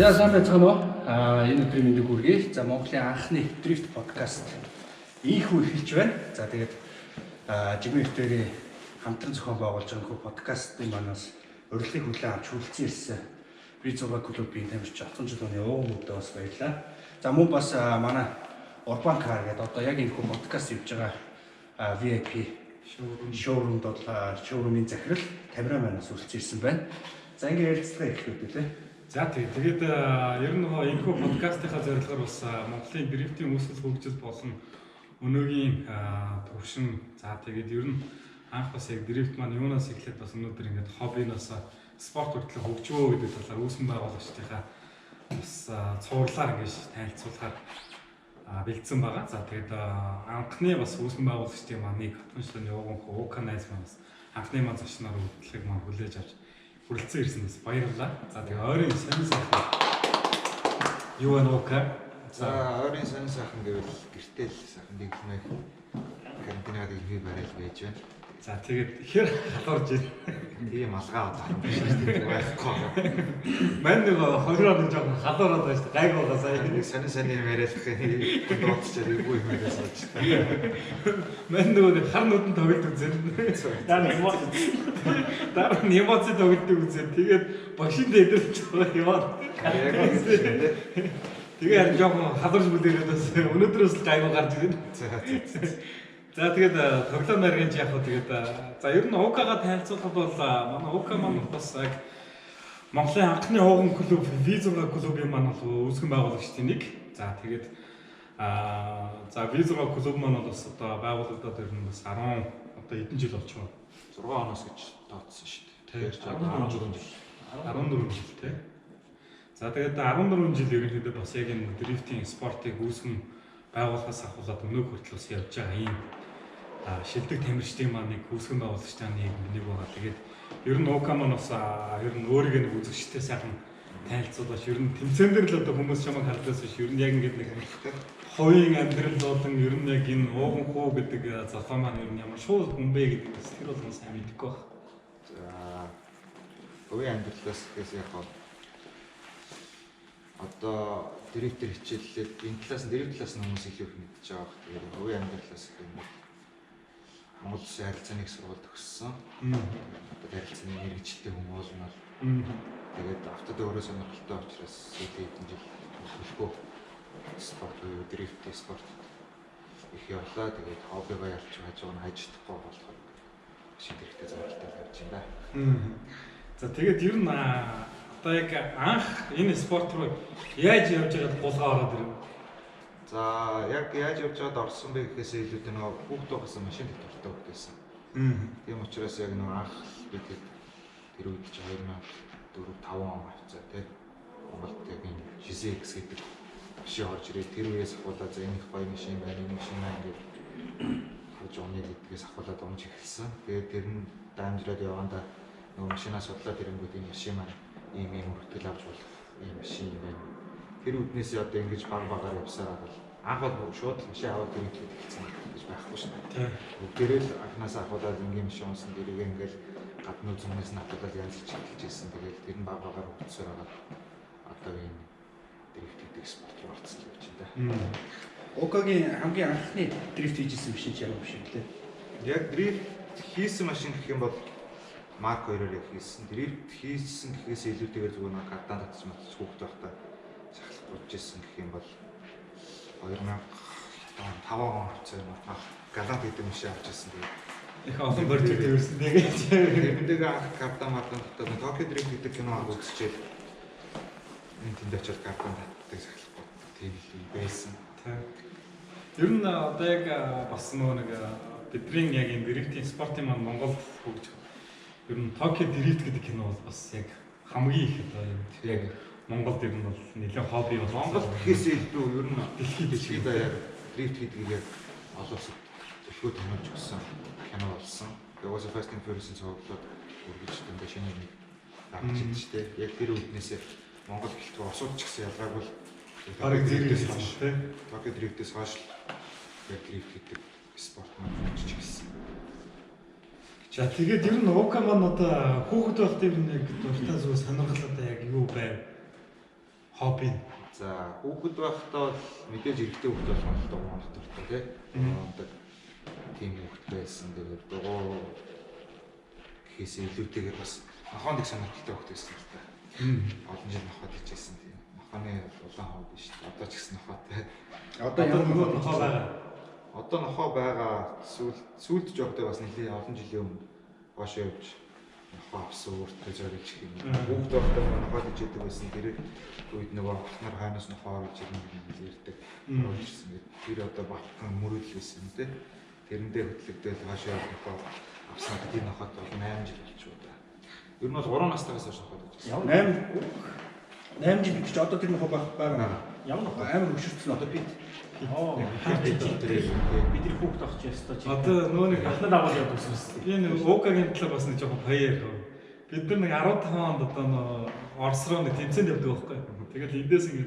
За сайн байцгаана уу? Энэ өдрийн мэндийг хүргэе. За Монголын анхны дрифт подкаст ийхүү эхэлж байна. За тэгээд жимийн өртөөрийн хамтран зохион байгуулж байгаа нөхөр подкастын манаас урилгыг хүлээн авч хүрэлцэн ирсэн. Би 6 клубын тамирч Атган жилийн өвгөмөдөө бас баярлаа. За мөн бас манай Urban Car гэдэг одоо яг энэ хүү подкаст хийж байгаа VIP showroom бол showroom-ийн захирал камераманаас хүрэлцэн ирсэн байна. За ингэ ярилцлага эхлэх үү те. За тэгээд ер нь энэ хүү подкастынхаа зорилгоор бас Монголын дрифтийн үүсэл хөгжил болон өнөөгийн төвшин за тэгээд ер нь анх бас яг дрифт маань юунаас эхлээд бас өнөөдөр ингээд хоббинаас спорт хүртэл хөгжвөө гэдэг талаар үүсгэн байгуулагчдынхаа бас цуурлаар ингэж танилцуулахаар бэлдсэн байгаа. За тэгээд анхны бас үүсгэн байгуулагчдын маань Атган өвгөн Уканайз маань бас анхны маань зочноор хөтлөхийг маань хүлээж авч хүрэлцэн ирсэн бас баярлалаа. За тэгээ ойрын сонин сайхан юу вэ нуука? За ойрын сонин сайхан гэвэл гэртэл сайхан дэглэмээ карантинад илгүй барайл байж байна. За тэгээд ихэр халуурж байна. Тийм алгаа одоо биш шүү дээ байхгүй. Мань нэг 20 оны жоохон халуураад байна шүү дээ. Гайг байгаа сая. Нэг сонин яриалах дуудчихад иргүй юм яриас болж байна. Мань нэг хар нүдэн тоглолт үзэн. Дараа нь эмоц тоглолт үзэн. Тэгээд багшин дээдэрч байгаа юм. Тэгээ харин жоохон халуурж бүлээгээд бас өнөөдрөөс л гайг гарч ирнэ. За тэгээд тоглоом нарийн яг хөө тэгээд за ер нь УК-га танилцуулахад бол манай УК маань бас яг Монголын анхны хууган клуб V6 клубын маань бол үүсгэн байгуулагчдын нэг. За тэгээд за V6 клуб маань бас одоо байгуулагдаад ер нь бас 10 одоо хэдэн жил болж байна. 6 оноос гэж тооцсон шүү дээ. Тэгээд 14 жил тий. За тэгээд 14 жил ерөнхийдөө бас яг энэ дрифтинг спортыг үүсгэн байгуулахаас ахуулаад өнөө хүртэл бас явж байгаа юм шилдэг тамирчдын маань нэг үүсгэн байгуулагчдын нэг байгаа. Тэгээд ер нь УК маань бас ер нь өөрийгөө нэг үзэгчтэй сайхан танилцуулж ер нь тэмцээн дээр л одоо хүмүүс чамайг хардаас биш ер нь яг ингэж нэг хувийн амьдрал болон ер нь яг энэ ууган хуу гэдэг залуу маань ер нь ямар шууд хүн бэ гэдэг бас тэр болгон сайн мэдэхгүй байна. За хувийн амьдралаас гэхээс яг одоо дрифтер хичээллээд энэ талаас нь дрифт талаас нь хүмүүс илүү их мэдж байгаа. Тэгээд хувийн амьдралаас гэх юм бол Монгол Улсын харилцааны сургууль төгссөн. Одоо харилцааны мэргэжилтэй хүмүүс бол тэгээд автод өөрөө сонирхолтой учраас сүүлийн хэдэн жил хөлбөө спорт уу дрифт спорт их явлаа. Тэгээд хоббигоо ялч хажууг нь хайждахгүй болохоор шинэ хэрэгтэй зохиолтой явж байна. За тэгээд ер нь одоо яг анх энэ спорт руу яаж явж байгаад булгаа ороод ирв? За яг яаж явж байгаад орсон бэ гэхээс илүү нөгөө хүүхдүүд гасан машин дуртай хөлтөөсөн. Тийм учраас яг нөгөө анх бид тэр үед ч 2004-5 он авцаа тийм Монголд яг энэ GZX гэдэг машин орж ирээд тэр үеэс ахуулаад за энэ их гоё машин байна, энэ машин маань ингээд хож оны гэдгээс ахуулаад өмж эхэлсэн. Тэгээд тэр нь дамжраад явандаа нөгөө машинаа судлаад ирэнгүүт энэ машин маань ийм хүртэл авч болох ийм машин юм байна. Тэр үднээс одоо ингэж баг явсараа бол анх бол шууд машин аваад ирээд хэлсэн гэж байхгүй шнэ. Тийм. Тэрэл анханасаа ахуулаад ингийн машин унсан дэрийг ингээл гадны үзмнээс нь ахуулаад янз хийж хэлжсэн. Тэгээд тэр нь багаар хөгжсөөр байгаа. Одоо энэ дрифт гэдэг спорт руу орцсон гэж байна. УК-гийн хамгийн анхны дрифт хийжсэн машин ч ямар машин лээ. Яг дрифт хийсэн машин гэх юм бол Марк 2-оор хийсэн. Дрифт хийсэн гэхээс илүүтэйгээр зүгээр нэг гадаа татчих матч хүүхд байхдаа сахлах болж ирсэн гэх юм бол 2005 он хугацаанд галант гэдэг машин авч ирсэн. Их олон боржиг төрсөн тэгээд тэндээ анх гадаа матан татсан Токио дрифт гэдэг кино аваад үзчихээд энэ тэнд очиод гадаа татдаг сахлахгүй тийм байсан. Ер нь одоо яг бас нэг бидний яг энэ дрифтийн спортын маань Монголд хөгжих ер нь Токио дрифт гэдэг кино бол бас яг хамгийн их одоо яг Монголд ер нь бол нэлээд хобби бол Монгол гэхээс илүү ер нь дэлхийд даяар дрифт хийдгийг яг олон улсад зөвхөн томилж өгсөн кино болсон. Угаасаа Fast and Furious-ын цогцолд үргэлж тэндээ шинэ нэг гарч ирж штэ. Яг тэр үднээс Монгол гэлтгүй осууд ч гэсэн ялгаагүй бараг зэрэгээс хойш тий. Токио дрифтээс хойш яг дрифт гэдэг спорт маань хөгжиж гисэн. За тэгээд ер нь УК маань одоо хүүхэд байхдаа ер нь яг дуртай зүйл сонирхол одоо яг юу байв? Хобби. За хүүхэд байхдаа бол мэдээж эрэгтэй хүүхэд болгоно дугуй дуртай тийм. Тийм хүүхэд байсан. Тэгээд дугуй гэхээс илүүтэйгээр бас нохоонд их сонирхолтой хүүхэд байсан л та. Олон жил нохоод ичсэн тийм. Нохооны улаан хобби шүү дээ. Одоо ч гэсэн нохоотой. Одоо ямар нохоо байгаа? Одоо нохоо байгаа. Сүүлд жоохтой бас нэлийн олон жилийн өмнө хоош явж нохоо авсан өөртөө зориулж их юм. Хүүхэд байхдаа нохоод ичээдэг байсан. Тэр үед нөгөө ахнаар хайнаас нохоо орж ирнэ ярьдаг. Өөрчсөн гэдэг. Тэр одоо багтхан мөрөдөл байсан юм тий. Тэрэндээ хөтлөгдөөл хоош явж нохоо авсан. Тэр нохоод бол 8 жил болчихоо да. Ер нь бол 3 настайгаас хойш нохоод ичсэн. 8 жил гэж одоо тэр нохоо байгаа. Ямар нохоо амар өшөрцөн одоо бид бидний хүүхд авч ястаа чи. Одоо нөө нэг ахнад аваад явдаг гэсэн. Энэ ОК-гийн талаар бас нэг жоохон баяр. Бид нар нэг 15 онд одоо нөө Орос руу нэг тэмцээнд явдаг байхгүй. Тэгэл эндээс ингэ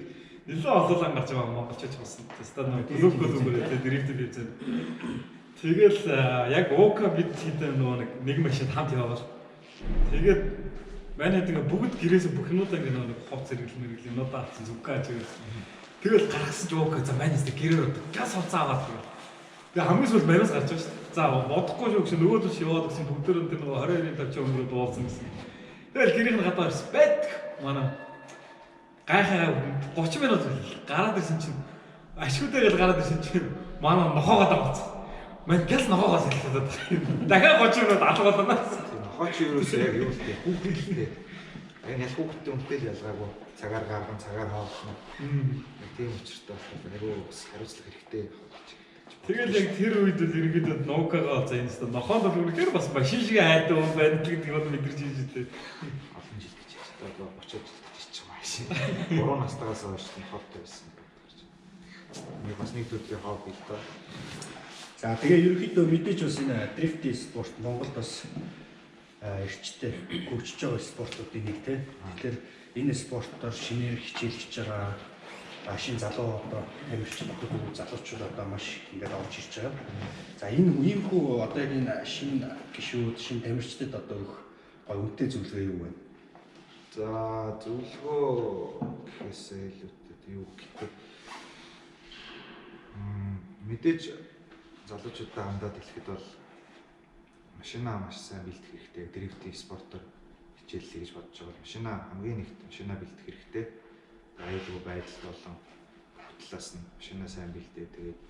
нэлээд олоолан гарч байгаа монголчууд болсон. Тэстад нөө глобал директив хийсэн. Тэгэл яг ОК бид хэдэн нөө нэг машин хамт яваад. Тэгээд манай тэгээ бүгд гэрээсээ бүх юмудаа ингэ нэг ховц зэрэглэмэр юмудаа авсан зүгкаач гэсэн. Тэгэл гаргасан ч ОК за манайс гэрээр газ хувцаа аваад тэгээ. Тэгээ хамгийн сүүл манайс гарч байгаа шүү дээ. За бодохгүй шүү гэсэн нөгөө төч яваад гэсэн бүгдээр тэр нөгөө 22-ын тавч өнгөрөө дуулсан гэсэн. Тэгэл гэрийн гадаа ирсэн байдаг. Манай гайхаа 30 минут гараад ирсэн чинь ашигтай гэл гараад ирсэн чинь манай нохоогоо давцсан. Мань гэл нохоогоос хэлээд байна. Дахиад 30 минут алгуулнаа. Нохооч юусэн яг юу вэ? Хүүхдтэй. Энэ яг хүүхдтэй өмтэй ялгаагүй. Цагаар гарган, цагаар хаална. Тийм учиртай болохоор айгүй бас хариуцлага хэрэгтэй. Тэгэл яг тэр үед л ерөнхийдөө ноукагаа за энэ нохоонд бол үнэхээр бас машин шиг айдаг юм байна гэдэг нь мэдэрч ийж дээ. Олон жил гэж одоо 30 жил гэж чи машин. 3 настайгаас хойш нохоотой байсан. Нэг бас нэг төрлийн хобби л доо. За тэгээ ерөнхийдөө мэдээж бас энэ дрифт спорт Монголд бас эрчтэй хөгжиж байгаа спортуудын нэг тийм. Тэгэхээр энэ спортоор шинээр хичээлж байгаа шинэ залуу одоо тамирчин багтууд залуучууд одоо маш ингээд орж ирж байгаа. За энэ иймхүү одоо энэ шинэ гишүүд, шинэ тамирчдад одоо их гой үнэтэй зөвлөгөө юу вэ? За зөвлөгөө гэхээсээ илүүтэй юу гэдэг. Мэдээж залуучуудаа хандаад хэлэхэд бол машинаа маш сайн бэлдэх хэрэгтэй. Дрифтинг спортоор хичээллэе гэж бодож байгаа. Машинаа хамгийн нэгт машинаа бэлдэх хэрэгтэй. Аюулгүй байдал болон талаас нь машинаа сайн бэлдээ. Тэгээд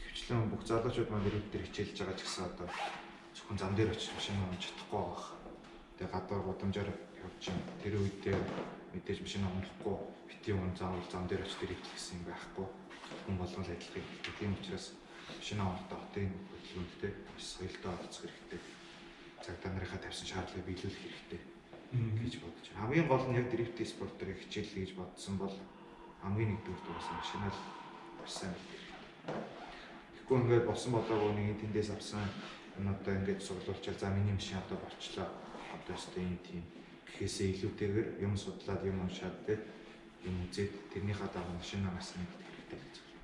хвчлэн бүх залуучууд маань дрифтээр хичээлж байгаа ч гэсэн одоо зөвхөн зам дээр очиж машинаа унж чадахгүй байх. Тэгээд гадуур гудамжаар явж тэр үедээ мэдээж машинаа унахгүй бити он зам дээр очиж дрифт гэсэн юм байхгүй. Хүн болгон л адилхан. Тийм учраас машинаа унахтаа хотын хөдөлгөөнтэй соёлтой олцох хэрэгтэй. Цагдаа нарынхаа тавьсан шаардлагыг биелүүлэх хэрэгтэй гэж бодож байна. Хамгийн гол нь яг дрифт спортоор хичээллэе гэж бодсон бол хамгийн нэгдүгээр бас машинаа бас сайн бэлдэх хэрэгтэй. Тэгэхгүй ингээд болсон болоогүй нэг тэндээс авсан одоо ингээд суглуулчаал за миний машин одоо болчлоо. Одоо өстэй юм тийм гэхээсээ илүүтэйгээр юм судлаад юм уншаад юм үзээд тэрнийхээ дагуу машинаа бас бэлдэх хэрэгтэй гэж байна.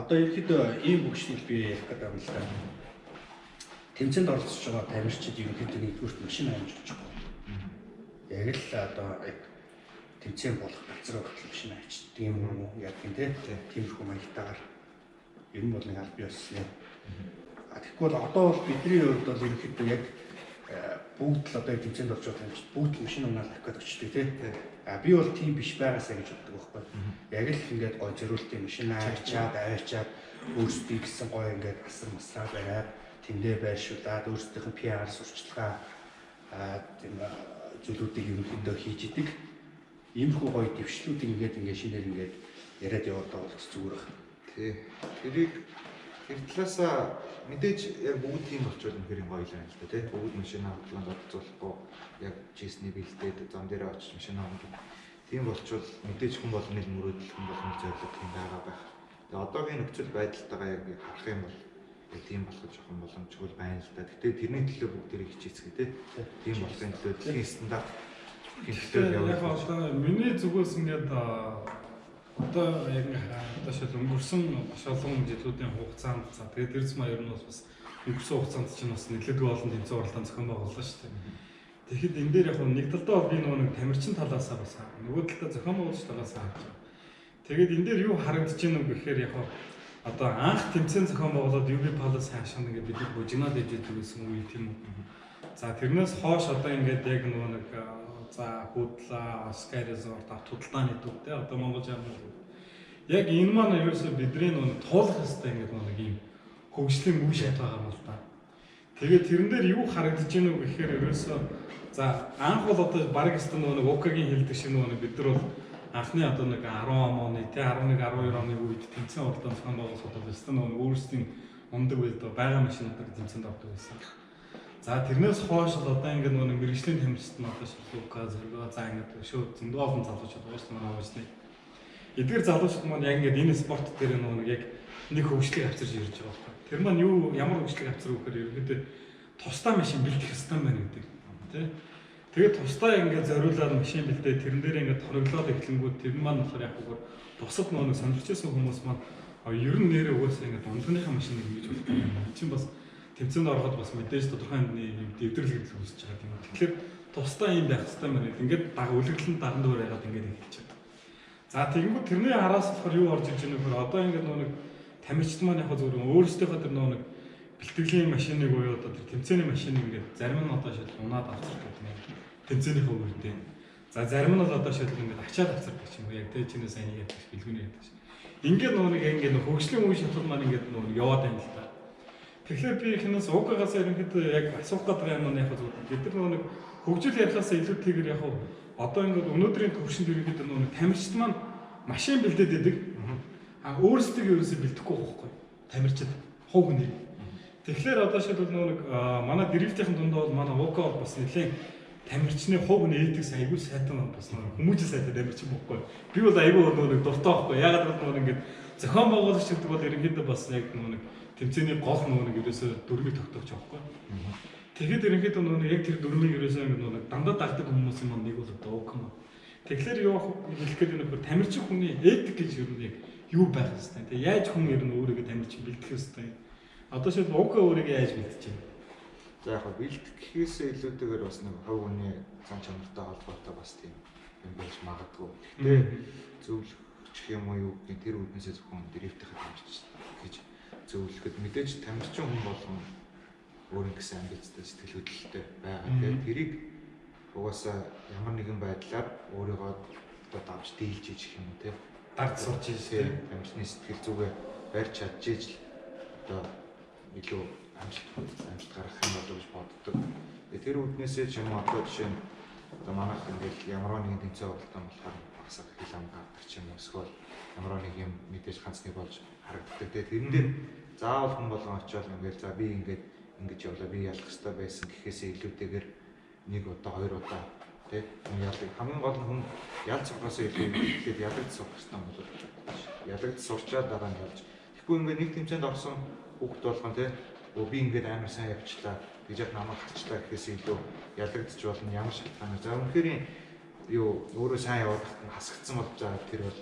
Одоо ерөнхийдөө ийм бүгшнийг би ярих гэдэг юм л да. Тэмцээнд оролцож байгаа тамирчид ерөнхийдөө нэгдүгээр машин амжилж байгаа. Яг л одоо яг тэмцээн болох газар багт машин авчдаг юм уу яг тийм тиймэрхүү маягтайгаар ер нь бол нэг аль бие болсон юм. Тэгэхгүй бол одоо бол бидний хувьд бол ерөнхийдөө яг бүгд л одоо тэмцээнд орж байгаа тамирчид бүгд машин унаал авах гэж очдөг тийм. Би бол тийм биш байгаасаа гэж боддог байхгүй. Яг л ингээд гой зөрүүлтийн машин авчаад өөрсдөө гэсэн гой ингээд асар масраа бариад тэндээ байршуулад өөрсдийнх нь PR сурчлагаа тийм зүйлүүдийг ерөнхийдөө хийж идэг. Иймэрхүү гоё дэвшлүүдийг ингээд шинээр ингээд яриад яваад байгаа бол зүгээр байна. Тий. Тэрийг тэр талаасаа мэдээж яг бүгд тийм болчихвол нөхөр гоё л байна л да тий. Бүгд машинаа хөдлөн орцуулахгүй яг чисний бэлдээд зам дээр очиж машинаа хөнгө. Тийм болчихвол мэдээж хүн болгоны мөрөөдөл хүн болгоны зорилго тийм байгаа байх. Тэгээ одоогийн нөхцөл байдалтайгаа яг харах юм бол тийм болох жоохон боломжгүй байна л да. Гэтэ тэрний төлөө бүгдээрээ хичээцгээ тий. Тийм болохын төлөө дэлхийн стандарт яг одоо миний зүгээс ингээд одоо яг одоо шил өнгөрсөн маш олон жилүүдийн хугацаанд за тэгээд тэр зам ер нь бас өнгөрсөн хугацаанд чинь бас нэлээдгүй олон тэмцээн оролдоон зохион байгууллаа шүү дээ. Тэгэхэд энэ дээр яг нэг талдаа бол би нэг тамирчин талаасаа бас нөгөө талдаа зохион байгуулагч талаасаа харж байгаа. Тэгээд энэ дээр юу харагдаж байна вэ гэхээр яг одоо анх тэмцээн зохион байгуулаад UB Palace хаашаа ингээд бид бужигнаад иж байдаг гэсэн үе тийм үү. За тэрнээс хойш одоо ингээд яг нөгөө нэг за худлаа, Oscar Resort худалдааны төв те одоо Монгол жамнал. Яг энэ маань ерөөсөө бидний нөгөө туулах хэвээр ингээд нэг юм хөгжлийн үе шат байгаа юм л да. Тэгээд тэрэн дээр юу харагдаж байна вэ гэхээр ерөөсөө за анх бол одоо бараг өстө нөгөө УК-гийн хэлдэг шиг нөгөө бид нар бол анхны одоо нэг 10 оны те 11 12 оны үед тэмцээн уралдаан зохион байгуулахад бол өстө нөгөө өөрсдийн ундаг үед байгаа машинуудаар тэмцээнд авдаг байсан. За тэрнээс хойш л одоо ингээд нөгөө мэрэгжлийн тамирчид нь одоо УК зэрэг за ингээд шууд зөндөө олон залуучууд уусна аваачны. Эдгээр залуучууд маань яг ингээд энэ спорт дээр нөгөө яг нэг хөгжлийг авчирч ирж байгаа байхгүй. Тэр маань юу ямар хөгжлийг авчрах вэ гэхээр ерөөдөө тусдаа машин бэлтгэх хэрэгтэй байна гэдэг. Тэ. Тэгээд тусдаа ингээд зориулаад машин бэлдээ тэрэн дээр ингээд хоноглоод эхлэнгүүт тэр маань болохоор яг үгээр бусад нэг сонирхчихсан хүмүүс маань ер нь нэрээ угаасаа ингээд дундныхаа машиныг хийж болдог юм. Чин бас тэмцээнд ороход бас мэдээж тодорхой хэмжээний дэвдэрлэгдэл үүсэж байгаа юм. Тэгэхээр тусдаа юм байх хэрэгтэй юм байна. Ингээд үлгэрлэн даран дөр байгаад ингээд хэлж байгаа. За тэгэнгүүт тэрний араас болохоор юу орж иж байгаа нөхөр одоо ингээд нэг тамирчид маань яг зөвхөн өөрсдийнхөө тэр нэг бэлтгэлийн машиныг буюу одоо тэр тэмцээний машиныг ингээд зарим нь одоо шууд унаад авчирдаг юм. Тэмцээнийхөө үрдээ. За зарим нь бол одоо шууд ингээд ачаад авчирдаг юм. Яг тэ чинээ сайн хийгээд бэлгүүнээ гэдэг шиг. Ингээд ингээд хөгжлийн үе шатал маань ингээд яваад байна л та. Тэгэхээр би хинээс УК-гаас ерөнхийдөө яг асуух гэдэг юм яг зөв. Бид нар нэг хөгжил ярихаасаа илүүтэйгээр яг одоо ингээд өнөөдрийн төвшөнд ерөнхийдөө тамирчид маань машин бэлдээд идэг. Өөрсдөө ерөөсөө бэлдэхгүй байхгүй. Тамирчид хувь хүн. Тэгэхээр одоо шил нэг манай дрифтийн дундаа бол манай УК бол бас нэлээд тамирчны хувь хүн ээдэг айгүй сайхан бас хүмүүжил сайтай тамирчин байхгүй. Би бол айгүй нэг дуртай байхгүй. Ягаад гэвэл ингээд зохион байгуулагч гэдэг бол ерөнхийдөө бас яг нэг тэмцээний гол нэг ерөөсөө дөрмийг тогтоож байгаа байхгүй. Тэгэхэд ерөнхийдөө яг тэр дөрмийг ерөөсөө нэг дандаа дагдаг хүмүүс юм нэг бол одоо УК юм. Тэгэхээр юу хэлэх гээд нэг тамирчин хүний ээдэг гэж юу нэг юу байх хэвээр. Тэгээ яаж хүн ер нь өөрийгөө тамирчин бэлдэх хэвээр. Одоо шил УК өөрийгөө яаж бэлдэж байна? За яг бэлтгэхээс илүүтэйгээр бас нэг хувь хүний зан чанартай холбоотой бас тийм юм байж магадгүй. Гэтэ зөвлөх юм уу юу гэх тэр үднээсээ зөвхөн дрифтийнхаа тамирчид гэж зөвлөхөд мэдээж тамирчин хүн болгон өөрийн гэсэн амбицтай сэтгэл хөдлөлтэй байгаа. Тэгээд тэрийг угаасаа ямар нэгэн байдлаар өөрийгөө одоо давж дийлж иж юм те Дард сурч ийшээ тамирчны сэтгэл зүгээ барьж чадж иж одоо илүү амжилт гаргах юм болов гэж боддог. Тэр үднээсээ ч юм уу одоо жишээ нь одоо манайх ингээд ямар нэгэн тэмцээн болтон болохоор багсаг хил ам гардаг ч юм уу эсвэл ямар нэг юм мэдээж ганцны болж харагддаг. Тэгээд тэрэн дээр заавал хүн болгон очиод ингээд за би ингээд ингэж явлаа би ялах хэрэгтэй байсан гэхээсээ илүүтэйгээр нэг удаа хоёр удаа тий хамгийн гол нь хүн ялц сухаасаа илүү ихэд ялагдсан суух хэрэгтэй юм болов. Ялагдсан сурчаад дараа нь ялж. Тэгэхгүй ингээд нэг тэмцээнд орсон хүүхд болгон тий би ингээд амар сайн явчлаа гэж яг намайг харчлаа гэхээс илүү ялагдчих болно ямар шалтгаанаар. За үнэхээр юу өөрөө сайн яваад хасагдсан болж байгаа тэр бол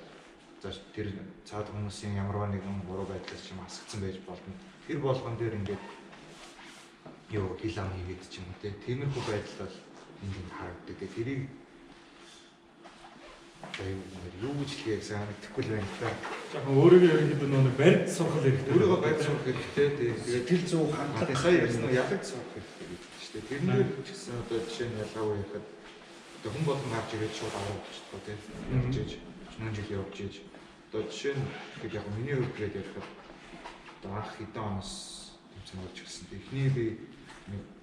за тэр цаад хүмүүсийн ямар нэгэн буруу байдлаас ч юм хасагдсан байж болно. Тэр болгон дээр ингээд юу хил ам хийгээд ч юм уу тиймэрхүү байдал бол энд харагддаг. Тэрийг юу гэж хэлээ сайн мэдэхгүй л байна та. жоохон өөрийгөө ерөнхийдөө нэг барьд сурах хэрэгтэй. Өөрийгөө барьд сурах хэрэгтэй. Тэгээд тэл зүүн хандлага сая ярьсан нь ялагдж сурах хэрэгтэй гэж байна шүү дээ. Тэрнээр ч гэсэн одоо жишээ нь ялгаагүй яхад одоо хүн болгон гарч ирээд шууд аваад болчихдгоо тийм. Явж иж, шинэ жил явж иж. Одоо жишээ нь тэгээд яг миний хувьд ярихад одоо анх хэдэн оноос тэмцээн болж ирсэн. Эхний би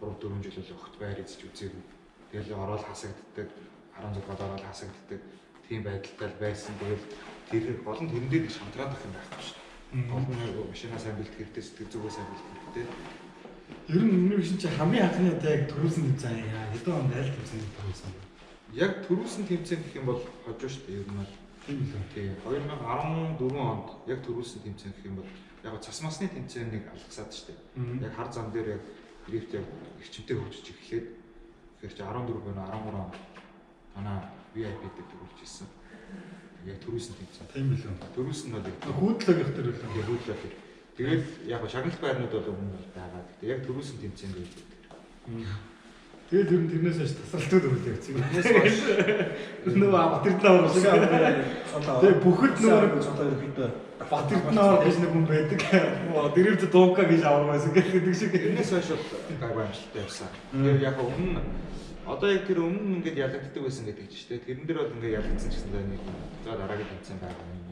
3-4 жил л огт байр эзэж үзээгүй. Тэгэл ороод хасагддаг, 16 ороод хасагддаг тийм байдалтай байсан. Тэгэл тэр гол нь тэрэн дээр их шантраад ах юм байхгүй шүү дээ. Гол нь машинаа сайн бэлтгэх хэрэгтэй, сэтгэл зүгээ сайн бэлтгэх хэрэгтэй. Ер нь миний биш чи хамгийн анхны удаа яг төрүүлсэн тэмцээн яа хэдэн онд аль тэмцээнд төрүүлсэн бэ? Яг төрүүлсэн тэмцээн гэх юм бол хожоо шүү дээ. Ер нь бол тийм үү. Тийм 2014 онд яг төрүүлсэн тэмцээн гэх юм бол яг цас масны тэмцээнийг алгасаад шүү дээ. Яг хар зам дээр яг дрифт яг эрчимтэй хөгжиж эхлээд тэгэхээр чи 14 буюу 13 онд танаа VIP дээр төрүүлж ирсэн. Яг төрүүлсэн тэмцээн. Тийм билүү. Төрүүлсэн нь бол хүйтлэг их төрүүлсэн. Хүйтлэг. Тэгээд яг шагналт байрнууд бол өмнө бол байгаа. Гэхдээ яг төрүүлсэн тэмцээн гэж байдаг. Тэгээд ер нь тэрнээс хойш тасралтууд өгдөг гэсэн. Тэрнээс хойш Нөгөө Батэрднаа шиг тэгээд бүхэл нөгөө цолоо ерөөхдөө Батэрднаа гэж нэг хүн байдаг. Дэрвд дуука гэж авах байсан гэдэг шиг. тэрнээс хойш гайгүй амжилттай явсан. Тэгээд яг өмнө одоо яг тэр өмнө ингээд ялагддаг байсан гэдэг чинь шүү дээ. Тэрэн дээр бол ингээд ялагдсан гэсэн нэг за дараагийн тэмцээн байгаа юм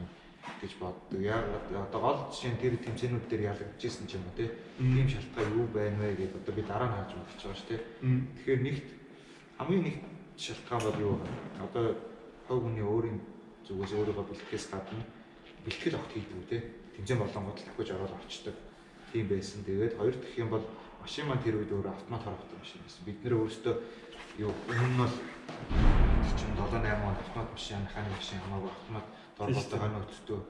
гэж боддог. Яг одоо гол жишээ нь тэр тэмцээнүүд дээр ялагдчихсэн ч юм уу тийм шалтгаан юу байна вэ гэдэг одоо би дараа нь харж бодож байгаа шүү дээ. Тэгэхээр нэгт хамгийн нэгт шалтгаан бол юу вэ? Одоо хов хүний өөрийн зүгээс өөрийгөө бэлтгэхээс гадна бэлтгэл огт хийдэг үү те. Тэмцээн болонгод давхиж ороод орчдөг. Тийм байсан. Тэгээд хоёр дахь юм бол машин маань тэр үед өөрөө автомат харагддаг машин байсан. Бид нэр өөрсдөө юу өмнө нь бол чинь 7-8 он автомат машин, механик машин хамаагүй автомат дорботой хоногдтөө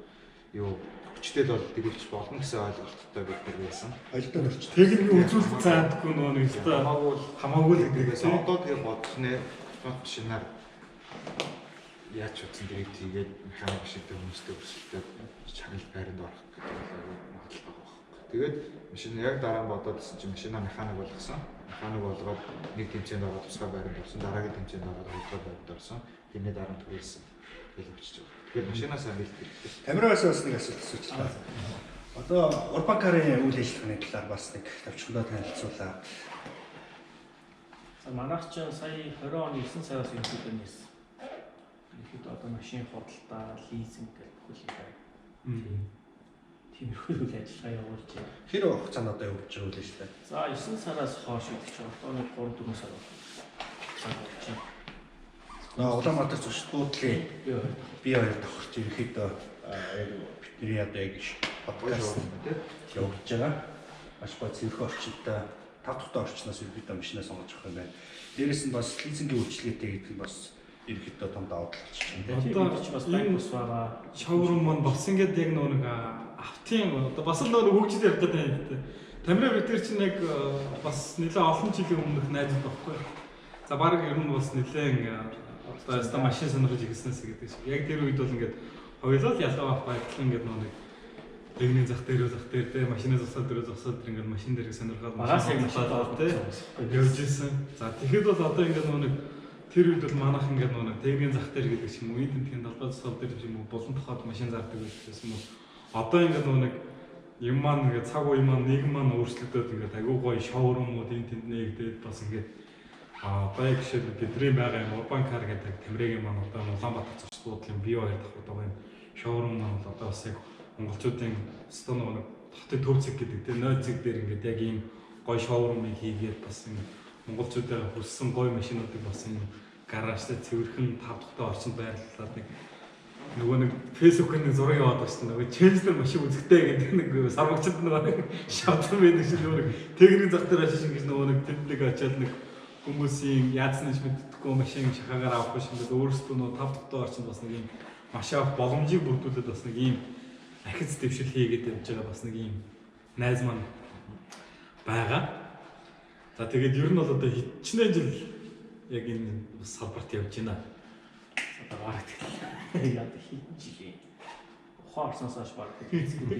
юу хүчтэй бол дэрвч болно гэсэн ойлголттой бид нар байсан. ажилтан орчд. Техникийн үзүүлэлт заадаггүй нөгөө нэг өстой хамаагүй л гэдэгээс гэдэгээс одоо тэгээ бодох нэ автомат машинаар яаж ч утсан дэрвт хийгээд механик машинтай хүмүүстэй өрсөлдөд чанал байранд орох гэдэг бол магадлал байгаа байхгүй. Тэгээд машин яг дараа нь бодоодсэн чинь машинаа механик болгосон. Механик болгоод нэг тэмцээнд ороод тусгай байранд орсон. Дараагийн тэмцээнд ороод хоёрдугаар байранд орсон. Тэрний дараа нь түрээсэн. Тэгэл өчөж байгаа. Тэгэхээр машинаа сайн бэлдэх хэрэгтэй. Тамираас бас нэг асуулт асуучлаа. Одоо Урбанкарын үйл ажиллагааны талаар бас нэг товчхондоо танилцуулаа. За манайх ч сая 20 оны 9 сараас ерөнхийдөөс ихэд одоо машин худалдаа, лизинг гэх бүхэл юм. Тиймэрхүү үйл ажиллагаа явуулж байна. Хэр хугацаанд одоо явуулж байгаа үйл ажиллагаа? За 9 сараас хойш гэдэг чинь одоо нэг 3-4 сар болж байна. Улаанбаатар зочд буудлын би хоёр давхарч ерөөхдөө яг бидний одоо яг подкаст явуулж байгаа. Маш гой цэвэрхэн орчинтой 5 дахь орчноос ерөөхдөө машинаа сонгож авах юм байна. Дээрээс нь бас лизингийн үйлчлэгээтэй гэдэг нь бас ерөөхдөө том давуу тал болчихж байна. Тэгээд ч бас банк ус байгаа. шоурум маань бас ингээд яг нэг автын одоо бас л нэг хөгжил явах гэдэг. Тамира бид нар чинь яг бас нэлээд олон жилийн өмнөх найзууд байхгүй. За баг ер нь бас нэлээд одоо яста машин сонирхож ирсэнээс гэдэг шиг. Яг тэр үед бол ингээд хоёулаа л ялгаа авах байдал ингээд нэг дээгний зах дээр машины засаад ингээд машин дээр сонирхоод Магаас яг машин явж ирсэн. За тэгэхэд бол одоо ингээд нэг тэр үед бол манайх ингээд нэг дээгний зах дээр гэдэг юм уу, эдгээр талбай засаад дээр юм уу, болон тохоод машин зардаг гэсэн юм уу. Одоо ингээд нэг юм маань ингээд цаг үе маань нийгэм маань өөрчлөгдөд ингээд агуу гоё шоурумууд энэ тэнд нэгдээд бас ингээд баяг жишээ бидний байгаа юм Урбанкар гэдэг Тамирагийн маань одоо Улаанбаатар зочд буудлын бие хоёр дахь удаа байна. Шоурум маань одоо бас яг монголчуудын стон нэг хотын төв зэг гэдэг тийм нойз зэг дээр ингээд яг ийм гоё шоурумыг хийгээд бас энэ монголчуудаа хүссэн гоё машинуудыг бас энэ гаражтай цэвэрхэн 5 дахь орчинд байрлуулад нөгөө нэг фэйсбүүкийн зураг яваад байна шүү дээ. Нөгөө Челсээр машин үзэхтэй гэдэг нэг сармагчд нөгөө шатсан байдаг шиг нөгөө техник зах дээр ашиг ингэж нөгөө нэг тэнд нэг ачаал нэг хүмүүсийн яадсан ч мэддэггүй машин шахаагаар авахгүй шиг өөрсдөө нөгөө 5 дахь орчинд бас нэг юм маш авах боломжийг бүрдүүлээд бас нэг ийм ахиц дэвшил хийгээд явж байгаа бас нэг ийм найз маань байгаа. За тэгээд ер нь бол одоо хичнээн жил яг энэ салбарт явж байна. Одоо бараг тэгэл яа хийх жилээ. Ухаарснаас хойш бараг хэлцгүй.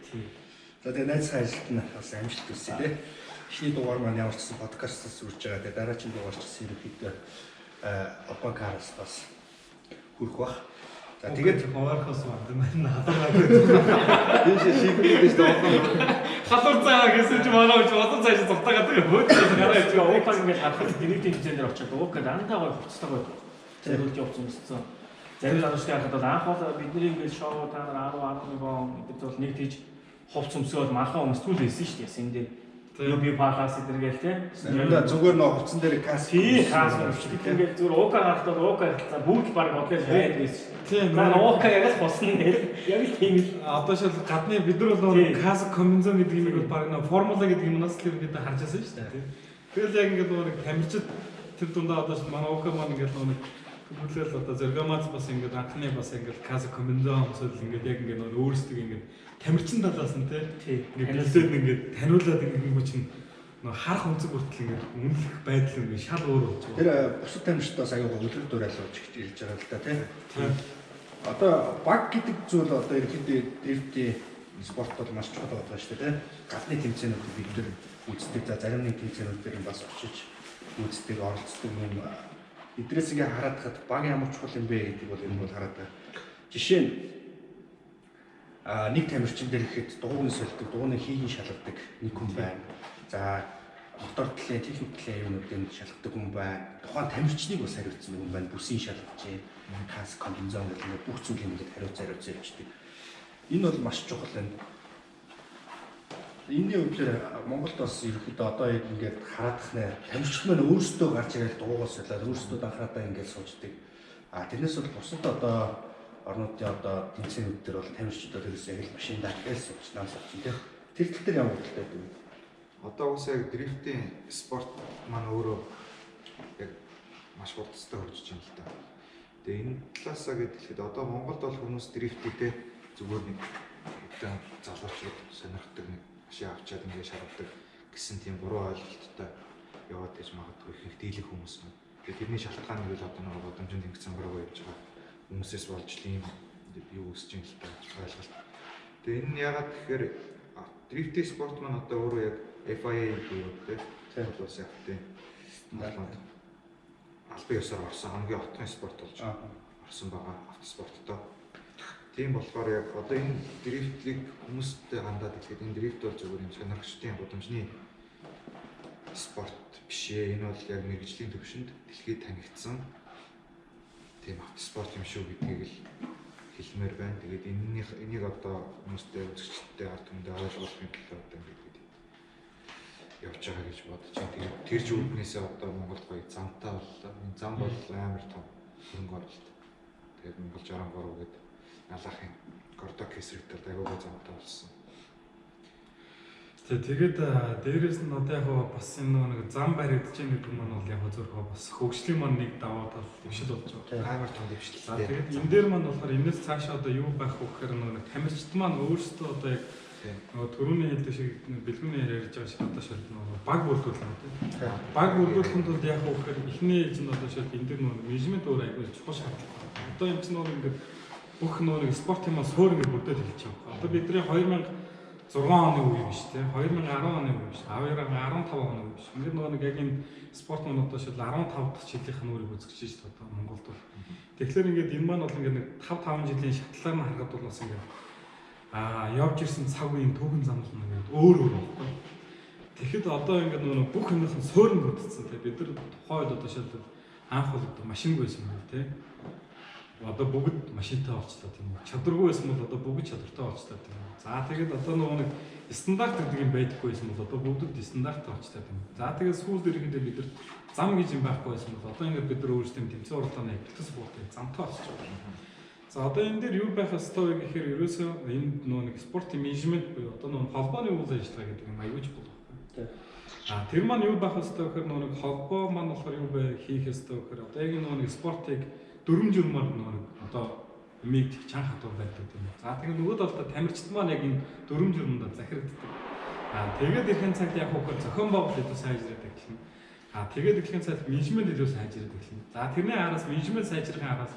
Тийм. За тэгээ найз ажилт нь бас амжилт хүсье тий. Эхний дугаар маань ямар ч гэсэн подкастаас үрж байгаа. Тэгээ дараагийн дугаар ч гэсэн ерөөхдөө Урбанкараас бас хүрэх бах. За тэгээд хаваархаас банд маань хадаагүй. Тийш шийдвэрлэдэг шүү дээ. Халуур цаа гэсэн чи манай ч одоо цааш зуртаагаад байгаа хөөж гараа ич Уукаг ингээд харахад дэрэгдийн хэмжээнд дээр очиад уукаг антаа гоё хувцастай байдаг. Зэрүүлж явуулсан гэсэн. Зарим залуучдын харахад бол анх бол бидний ингээд шоу та нар 10 11 он гэдэг бол нэг тийж хувц өмсгөөд манхан өмсгүүл байсан шүү дээ. Сэн дээр би палас идэргээл те. зүгээр нөө хувцсан дээр кас ингээд зүгээр уукаг харахад уукаг бүгд баг бодлоо байд байсан. Тийм маань уукаг яг л босно ингээд яг л тийм л одоо шил гадны бид нар бол нөгөө кас комбинзон гэдэг юмыг бол баг нөгөө формула гэдэг юмнаас л ерөнхийдөө харж байсан шүү дээ. Тэгэл яг ингээд нөгөө тамирчид тэр дундаа одоо манай уукаг маань ингээд нөгөө бүлээл одоо зөргамац бас ингээд анхны бас ингээд кас комбинзон өмсөл ингээд яг ингээд нөгөө өөрсдөө ингээд тамирчин талаас нь тийм ингээд ингээд таниулаад ингээд чинь нөгөө харах өнцөг хүртэл ингээд үнэлэх байдал ингээд шал өөр болж байгаа. тэр бусад тамирчдаас аюулгүй өдөр дуурайлуулж ирж байгаа л да тийм. Одоо баг гэдэг зүйл одоо ерөнхийдөө дэрвдийн спорт бол маш чухал байгаа шүү дээ. Галны тэмцээнүүд бид нар үздэг. За зарим нэг тэмцээнүүд дээр бас очиж үздэг, оролцдог юм. Эдрээс ингээ хараад хад баг ямар чухал юм бэ гэдэг бол энэ бол хараад байна. Жишээ нь нэг тамирчин дээр ихэд дууны сольдог, дууны хийгийн шалгадаг нэг хүн байна. За мотор талын, техник талын юмнуудыг шалгадаг хүн байна. Тухайн тамирчныг бас хариуцсан хүн байна. Бүсийн шалгаж, каск, комбинезон гэх мэт бүх зүйлийг ингээд хариуцж явчихдаг. Энэ бол маш чухал байна. Энэний үгээр Монголд бас ерөөхдөө одоо ингээд хараадах нэ тамирчид маань өөрсдөө гарч ирээд дуугаас солиод өөрсдөө анхаарал ингээд сууждаг. Тэрнээс бол бусад одоо орнуудын одоо тэмцээнүүд дээр бол тамирчидод ерөөсөө яг л машиндаа гэж сууж наасах чинь тийм. Тэр тал дээр ямар хөдөлтэй байдаг вэ? Одоо бас яг дрифтийн спорт маань өөрөө яг маш хурцтай хөгжиж байна л да. Тэгээ энэ талаасаа гэхэд одоо Монголд бол хүмүүс дрифттэй зүгээр нэг одоо залуучууд сонирхдаг нэг машин авчаад ингээд шалгадаг гэсэн тийм буруу ойлголттой яваад гэж магадгүй их дийлэх хүмүүс байна. Тэгээ тэрний шалтгаан нь бол одоо нэг бодомжинд ингэсэн буруу явж байгаа хүмүүсээс болж ийм юу үүсэж юм л та ойлголт. Тэгээ энэ нь яагаад гэхээр дрифтийн спорт маань одоо өөрөө яг FIA гэдэг тийм улс явтын стандарт албан ёсоор орсон хамгийн отгын спорт болж орсон байгаа автоспорттоо. Тийм болохоор яг одоо энэ дрифтлийг хүмүүстэй хандаад ихэд энэ дрифт бол зөвхөн юм сонирхчдын гудамжны спорт биш ээ. Энэ бол яг мэргэжлийн төвшөнд дэлхийд танигдсан тийм автоспорт юм шүү гэдгийг л хэлмээр байна. Тэгээд энийг одоо хүмүүстэй үзэгчдтэй ард түмэндээ ойлгуулахын төлөө одоо ингээд явж байгаа гэж бодож байна. Тэгээд тэр зүгтнээсээ одоо Монголд гоё замтай боллоо. Энэ зам бол амар том хөрөнгө оруулалт. Тэгээд Монгол 63 гэдэг Алахын Гордок хэсэгт агуулга замтай болсон. Тэгээд дээрээс нь одоо яг бас энэ нэг зам баригдаж байгаа гэдэг нь бол яг зөвхөн бас хөгжлийн маань нэг даваа тал дэвшил болж байгаа. Амар том дэвшил. Тэгээд энэ дээр маань болохоор энэс цаашаа одоо юу байх вэ гэхээр нэг тамирчид маань өөрсдөө одоо яг нөгөө төрөний хэлдэг шиг бэлгүүний ярьж байгаа шиг одоо шил нөгөө баг бүрдүүлэх тийм. Баг бүрдүүлэхэд бол яг вэ гэхээр эхний ээлж нь одоо шил энэ дээр нөгөө менежмент өөр аягүй чухал шаардлага. Одоо юм чинь нөгөө ингээд бүх нөгөө спорт юмас хөөр ингээд бүрдээд хэлж байгаа. Одоо бидний 2006 оны үе биш тийм 2010 оны үе биш 2015 оны үе биш. Ингээд нөгөө нэг яг энэ спорт маань одоо шил 15 дахь жилийнх нь өөрийг үзэж шүү дээ одоо Монголд бол. Тэгэхээр ингээд энэ маань бол ингээд нэг 5 жилийн шатлаар нь харахад бол бас ингээд явж ирсэн цаг үеийн түүхэн замл нэг өөр байхгүй. Тэгэхэд одоо ингээд нөгөө бүх юмс нь суурин бүрдсэн тийм бид нар тухайд одоо шил анх бол одоо машингүй байсан юм тийм. Одоо бүгд машинтай болчлоо тийм үү. Чадваргүй байсан бол одоо бүгд чадвартай болчлоо тийм үү. За тэгээд одоо нөгөө нэг стандарт гэдэг юм байдаггүй байсан бол одоо бүгд стандарттай болчлоо тийм үү. За тэгээд сүүлд ирэхдээ бид нар зам гэж юм байхгүй байсан бол одоо ингээд бид нар өөрсдөө тэмцээн уралдааны бэлтгэс буутыг замтай болчихж байгаа. За одоо энэ дээр юу байх ёстой вэ гэхээр ерөөсөө энэ нөгөө нэг спортын менежмент буюу одоо нөгөө холбооны үйл ажиллагаа гэдэг юм аюулж болох байна. Тэр маань юу байх ёстой гэхээр нөгөө нэг холбоо маань болохоор юу бэ хийх ёстой гэхээр одоо яг нөгөө нэг спортыг дөрвөн журмаар нөгөө одоо миг чанга хатуур байдаг юм. За тэгээд нөгөө талдаа тамирчид маань яг энэ дөрвөн журманд захирагддаг. Тэгээд ихэн цагт яг хөөхөр зохион байгуулалт илүү сайжирдаг гэх юм. Тэгээд ихэн цагт менежмент илүү сайжирдаг гэх юм. За тэрний араас менежмент сайжрахын араас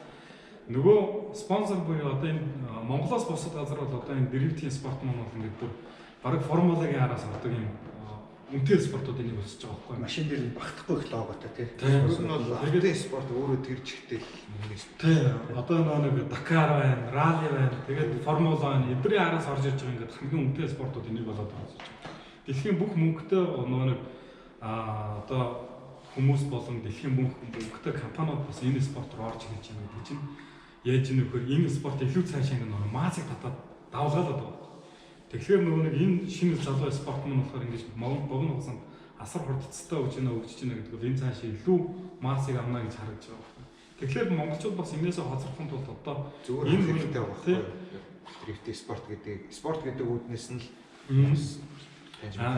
нөгөө спонсор буюу одоо энэ Монголоос бусад газар бол одоо энэ дрифтийн спорт маань бол ингээд бүр бараг формулагийн араас ордог юм үнэтэй спортуудын нэг болчихж байгаа байхгүй. Машин дээр багтахгүй их логотой тий. Ер нь бол тэгээд спорт өөрөө тэр чигтэл нэг спорт. Тий. Одоо нэг Дакар байна, ралли байна. Тэгээд формула байна. Эдний араас орж ирж байгаа ингээд хамгийн үнэтэй спортууд энийг болоод байгаа гэж байна. Дэлхийн бүх мөнгөтэй нөгөө нэг одоо хүмүүс болон дэлхийн мөнгөтэй компаниуд бас энэ спорт руу орж ирж байгаа гэдэг чинь яаж нөхөр энэ спорт илүү цаашаа ингээд нөгөө маасыг татаад давлгаалаад байгаа. Тэгэхээр нөгөө нэг энэ шинэ залуу спорт мөн болохоор ингэж богино хугацаанд асар хурдцтай өгч гинэ гэдэг бол энэ цаашаа илүү маасыг авна гэж харагдаж байгаа. Тэгэхээр монголчууд бас энээсээ хоцрохын тулд одоо зүгээр хэрэгтэй байгаа байхгүй. Дрифтийн спорт гэдэг үүднээс нь л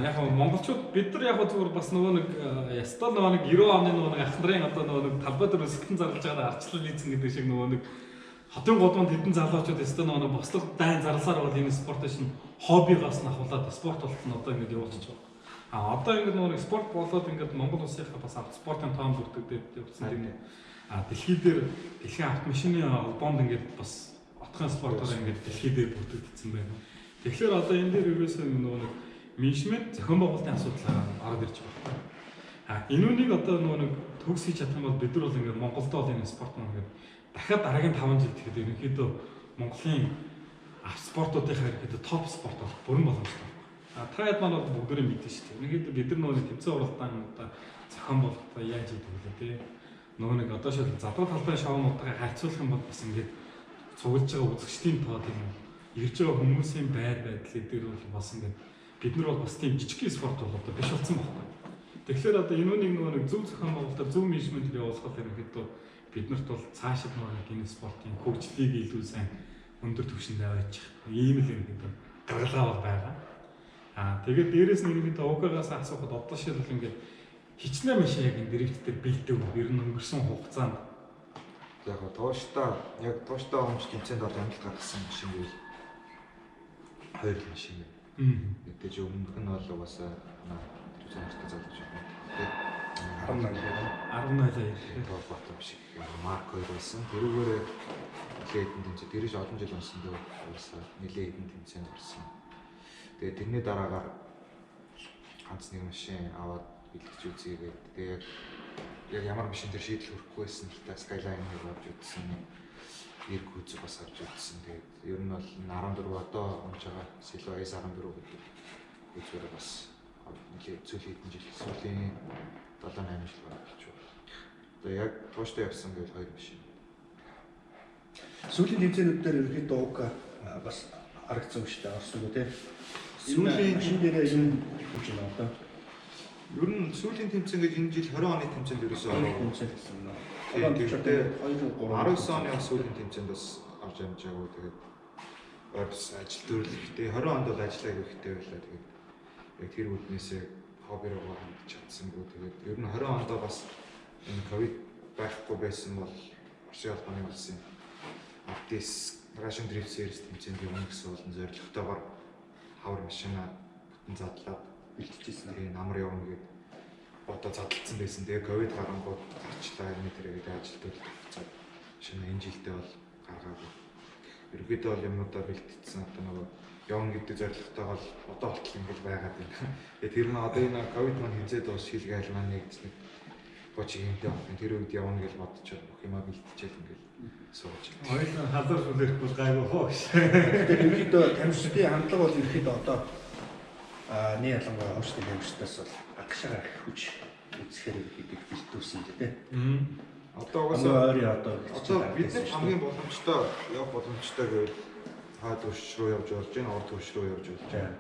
яг монголчууд бид нар яг зүгээр бас нөгөө нэг ястал нөгөө нэг 90 оны нөгөө нэг ах нарын одоо нөгөө нэг талбай дээр сэтгэн зарлаж байгаа арчлал хийсэн гэдэг шиг нөгөө нэг хотын годмонд хэдэн залуучууд ястал нөгөө бослог дайн зарласаар бол энэ спортын шин хоббигоос нь ахуулаад спорт болтол нь одоо ингэж явуулчихж байгаа. Одоо ингэ нөгөө нэг спорт болоод ингээд Монгол улсынхаа бас автоспортын тоон бүрдэгдээд явсан тийм дэлхий дээр дэлхийн автомашины холбоонд ингээд бас отхон спортоор ингээд дэлхий дээр бүрдэгдсэн байна. Тэгэхээр одоо энэ дээр ерөөсөө нөгөө нэг менежмент зохион байгуулалтын асуудал ороод ирж байна. Энүүнийг одоо нөгөө нэг төгс хийж чадах юм бол бид нар бол ингээд Монголд бол энэ спорт маань ингээд дахиад дараагийн 5 жил тэгэхэд ерөнхийдөө Монголын спортуудынхаа ерөнхийдөө топ спорт болох бүрэн боломжтой. Таад маань бол бүгдээрээ мэдэн шүү дээ. Ерөнхийдөө бид нар нөгөө тэмцээн уралдаан одоо зохион байгуулалтаа яаж хийдэг вэ те. Нөгөө нэг одоо шил задуу талбай шоунуудаа харьцуулах юм бол бас ингээд цуглаж байгаа үзэгчдийн тоо тийм ирж байгаа хүмүүсийн байр байдал дээр бол бас ингээд бид нар бол бас тийм жижиг спорт бол одоо биш болсон байхгүй. Тэгэхээр одоо энүүнийг нөгөө зөв зохион байгуулалтаар зөв менежментээр явуулахад ерөнхийдөө биднэрт бол цаашид нөгөө энэ спортын хөгжлийг илүү сайн өндөр түвшинд аваачих ийм л ерөнхийдөө гаргалгаа бол байгаа. Тэгээд дээрэс нь ерөнхийдөө ОК-гаас асуухад одоо шилбэл ингээд хичнээн маш яг энэ дрифт дээр бэлдээ ер нь өнгөрсөн хугацаанд яг тууштай өмч тэмцээнд бол амжилт гаргасан машин бол 2 машин. Мэдээж өмнөх нь бол угаасаа зөвхөн залж байна. 18 бот биш Марк 2 байсан. Тэрүүгээр нэлээд хэдэн тэмцээн дэрэж олон жил онсон дээр угаасаа нэлээд хэдэн тэмцээнд орсон. Тэгээд тэрний дараагаар ганц нэг машин аваад бэлтгэж үзьегээд тэгээд яг ямар машин дээр шийдэл хүрхгүй байсан л та Skyline-ыг авч үзсэн. Ирг үзэг бас авч үзсэн. Тэгээд ер нь бол 14 одоо онж байгаа Silva S14 гэдэг үзүүрээ бас нэлээд зүйл хэдэн жил сүүлийн 7-8 жил болж байна. Одоо яг тууштай явсан гэж 2 машин. Сүүлийн тэмцээнүүд дээр ерөнхийдөө ОК бас харагдсан шүү дээ. Орсон үү те. Сүүлийн машин дээрээ юм хийж байна одоо. Ер нь сүүлийн тэмцээн гэж энэ жил 20 оны тэмцээнд ерөөсөө тэмцээн гэсэн юм аа. Тэгээд 19 оны сүүлийн тэмцээнд бас авч амжаагүй тэгээд бас ажил төрөлхтэй 20 онд бол ажиллаа хэрэгтэй байлаа тэгээд яг тэр үднээсээ хоббироо хандж чадсангүй тэгээд ер нь 20 онд бас энэ ковид байхгүй байсан бол Орсын албаны улсын Артис Russian Drift Series тэмцээнд явна гэсэн болон зорилготойгоор хавар машинаа бүтэн задлаад бэлтжижсэн. Тэгээ намар явна гэд одоо задлцсан байсан. Тэгээ ковид гарангууд гарчлаа энэ төрөйд ажилтдаг хугацаад шинэ энэ жилдээ бол гаргаагүй. Ерөнхийдөө бол юмудаа бэлтцсэн одоо нөгөө явна гэдэг зорилготойгоор одоо болтол ингэж байгаад байна. Тэгээ тэр нь одоо энэ ковид маань хязээд дуус шилгээл маань нэгдсэн. Бочиг юмтай байна. Тэр үед явна гэж бодчиход бүх юмаа бэлтчихэл ингэж сууж. Хоёулаа халдвар хүлээхгүй гайгүй хоо. Тэгэхээр ерөнхийдөө тамирчдын хандлага бол ерөнхийдөө одоо нэг ялангуяа хөвчтэй тамирчдаас бол агшаа хүч үзэхээр гэдэг бэлтүүлсэн л дээ. Одоо угаасаа одоо бид нар хамгийн боломжтой явах боломжтой гэвэл хаад төвш рүү явж болж байна, орд төвш рүү явж болж байна.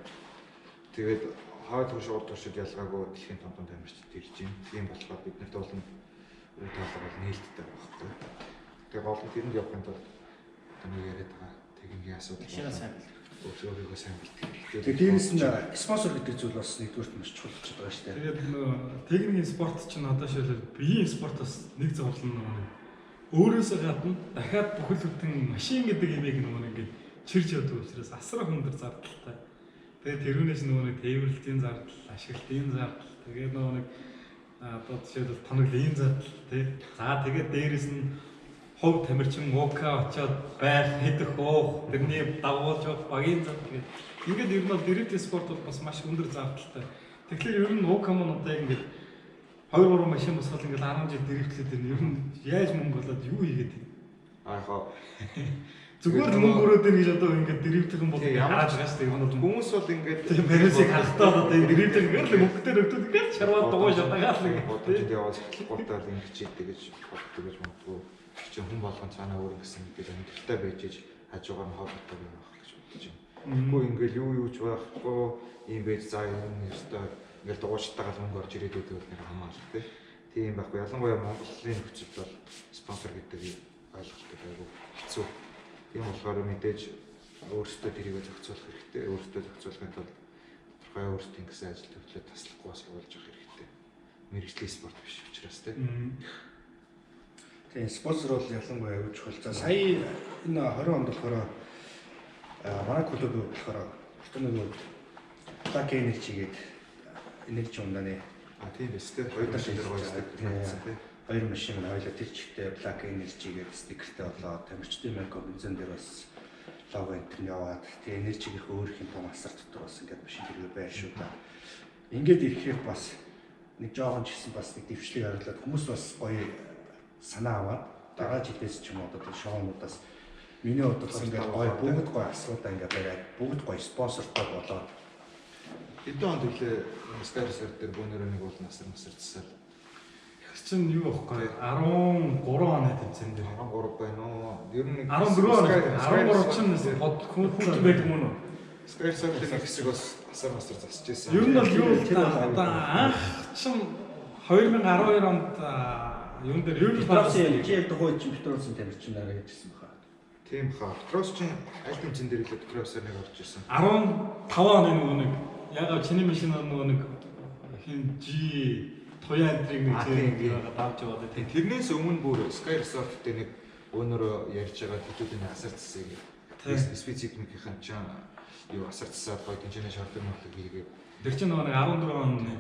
Тэгээд хаад төвш орд төвшөд ялгаагүй дэлхийн том тамирчид ирж байна. Тийм болохоор бид нарт бол үе талбар бол нээлттэй байхгүй. Тэгээд гол нь тэрэнд явахын тулд таны яриад байгаа техникийн асуудал өөрийгөө сайн бэлтгэх. Тэгээд дээрээс нь спонсор гэдэг зүйл бас нэгдүгürt маш чухал болчиход байгаа шүү дээ. Тэгээд нөгөө техникийн спорт чинь одоо шилбэл биеийн спортоос нэг зовлон нөгөө өөрөөсөө гадна дахиад бүхэл бүтэн машин гэдэг имийг нөгөө ингээд чирж явдаг учраас асар хүндэр зардалтай. Тэгээд тэрүүнээс нөгөө тээвэрлэлтийн зардал, ашиглалтын зардал, тэгээд нөгөө одоо жишээлбэл тоноглын зардал тий. За тэгээд дээрээс нь хов тамирчин ОК очоод байх, хэдэх уух, тэрний дагуулж явах багийн зам тэгээд ингээд ер нь бол дрифт спорт бол бас маш өндөр зардалтай. Тэгэхээр ер нь ОК маань одоо ингээд 2-3 машин босгол ингээд 10 жил дрифтлээд байна. Ер нь яаж мөнгө болоод юу хийгээд байна? Аа зүгээр л мөнгө өрөөд ирж одоо ингээд дрифтхэн бол хараад байгаа шүү дээ. Ер нь хүмүүс бол ингээд Мерсиг халтаад одоо энэ дрифтэн ингээд л мөнгөтэй өгдөг ингээд чарваад дугуйж удагаад л ингээд бодож яваад гутаар ингэж хийдэг гэж боддог гэж магадгүй. Чи хүн болгон цаанаа өөр гэсэн мэдээ амьдралтай байж иж хажуугаар нь хоолойтой байх гэж бодож байна. Үгүй ингээл юу ч байхгүй юм байж за энэ ёстой ингээл дугуйчтайгаа мөнгө орж ирээд байдаг бол нэр хамаалал тий. Тийм байхгүй. Ялангуяа Монголын нөхцөлд бол спонсор гэдэг ойлголттой айгүй хэцүү. Тийм болохоор мэдээж өөрсдөө тэрийг зохицуулах хэрэгтэй. Өөрсдөө зохицуулахын тулд тодорхой өөрсдийн гэсэн ажил төлөвлөлөө таслахгүй бас явуулж явах хэрэгтэй. Мэргэжлийн спорт биш учраас тий. Тийм спонсор бол ялангуяа аюул чухал. За сая энэ 20 онд болохоор манай клуб болохоор ертөнцийн Black Energy гэдэг энерги ундааны тийм биз дээ. Хоёр машин дээр гоёсдаг. Хоёр машин хоёлаа тэр чигтээ Black Energy гэдэг стикертэй болоо тамирчдын марко бензин дээр бас лого энтер нь яваад тэгээ энержиг их өөр их юм том асар дотор бас ингээд машин хэрэг байр шүү да. Ингээд ирэхээр бас нэг жоохон ч гэсэн бас нэг дэвшлиг харуулад хүмүүс бас гоё санаа аваад дараа жилээс ч юм уу одоо шоунуудаас миний бодлоор ингээд гоё бүгд гоё асуудаа ингээд бариад бүгд гоё спонсортой болоод хэдэн онд үлээ Skyrim дээр бөөнөрөө нэг бол насар засаад чинь юу байхгүй 13 оны тэмцээн дээр 13 байна уу? Ер нь 13 чинь бод хүн байдаг мөн үү? Skyrim дээр нэг хэсэг бас асар засаж байсан. Ер нь бол юу одоо анх чинь 2012 онд юун дээр юу GL тухайд чинь Петросийн тамирчин нараа гэжсэн баха. Тийм хаа. Петрос чинь аль тэмцэн дээр илүү Петросоор нэг орж ирсэн. 15 оны нэг ягаад чиний машин нэг хин G Тояадрыг нэг зэрэг давж яваад тийм. Тэрнээс өмнө бүр Sky Resort дээр нэг өнөөрөө ярьж байгаа хэдүүдийн асар цэсэг. Спецификийн чинь юу асар цэсаад гоё тэнцэнэ шаардлагатай мөрөг хийгээ. Тэр чинь нэг 14 оны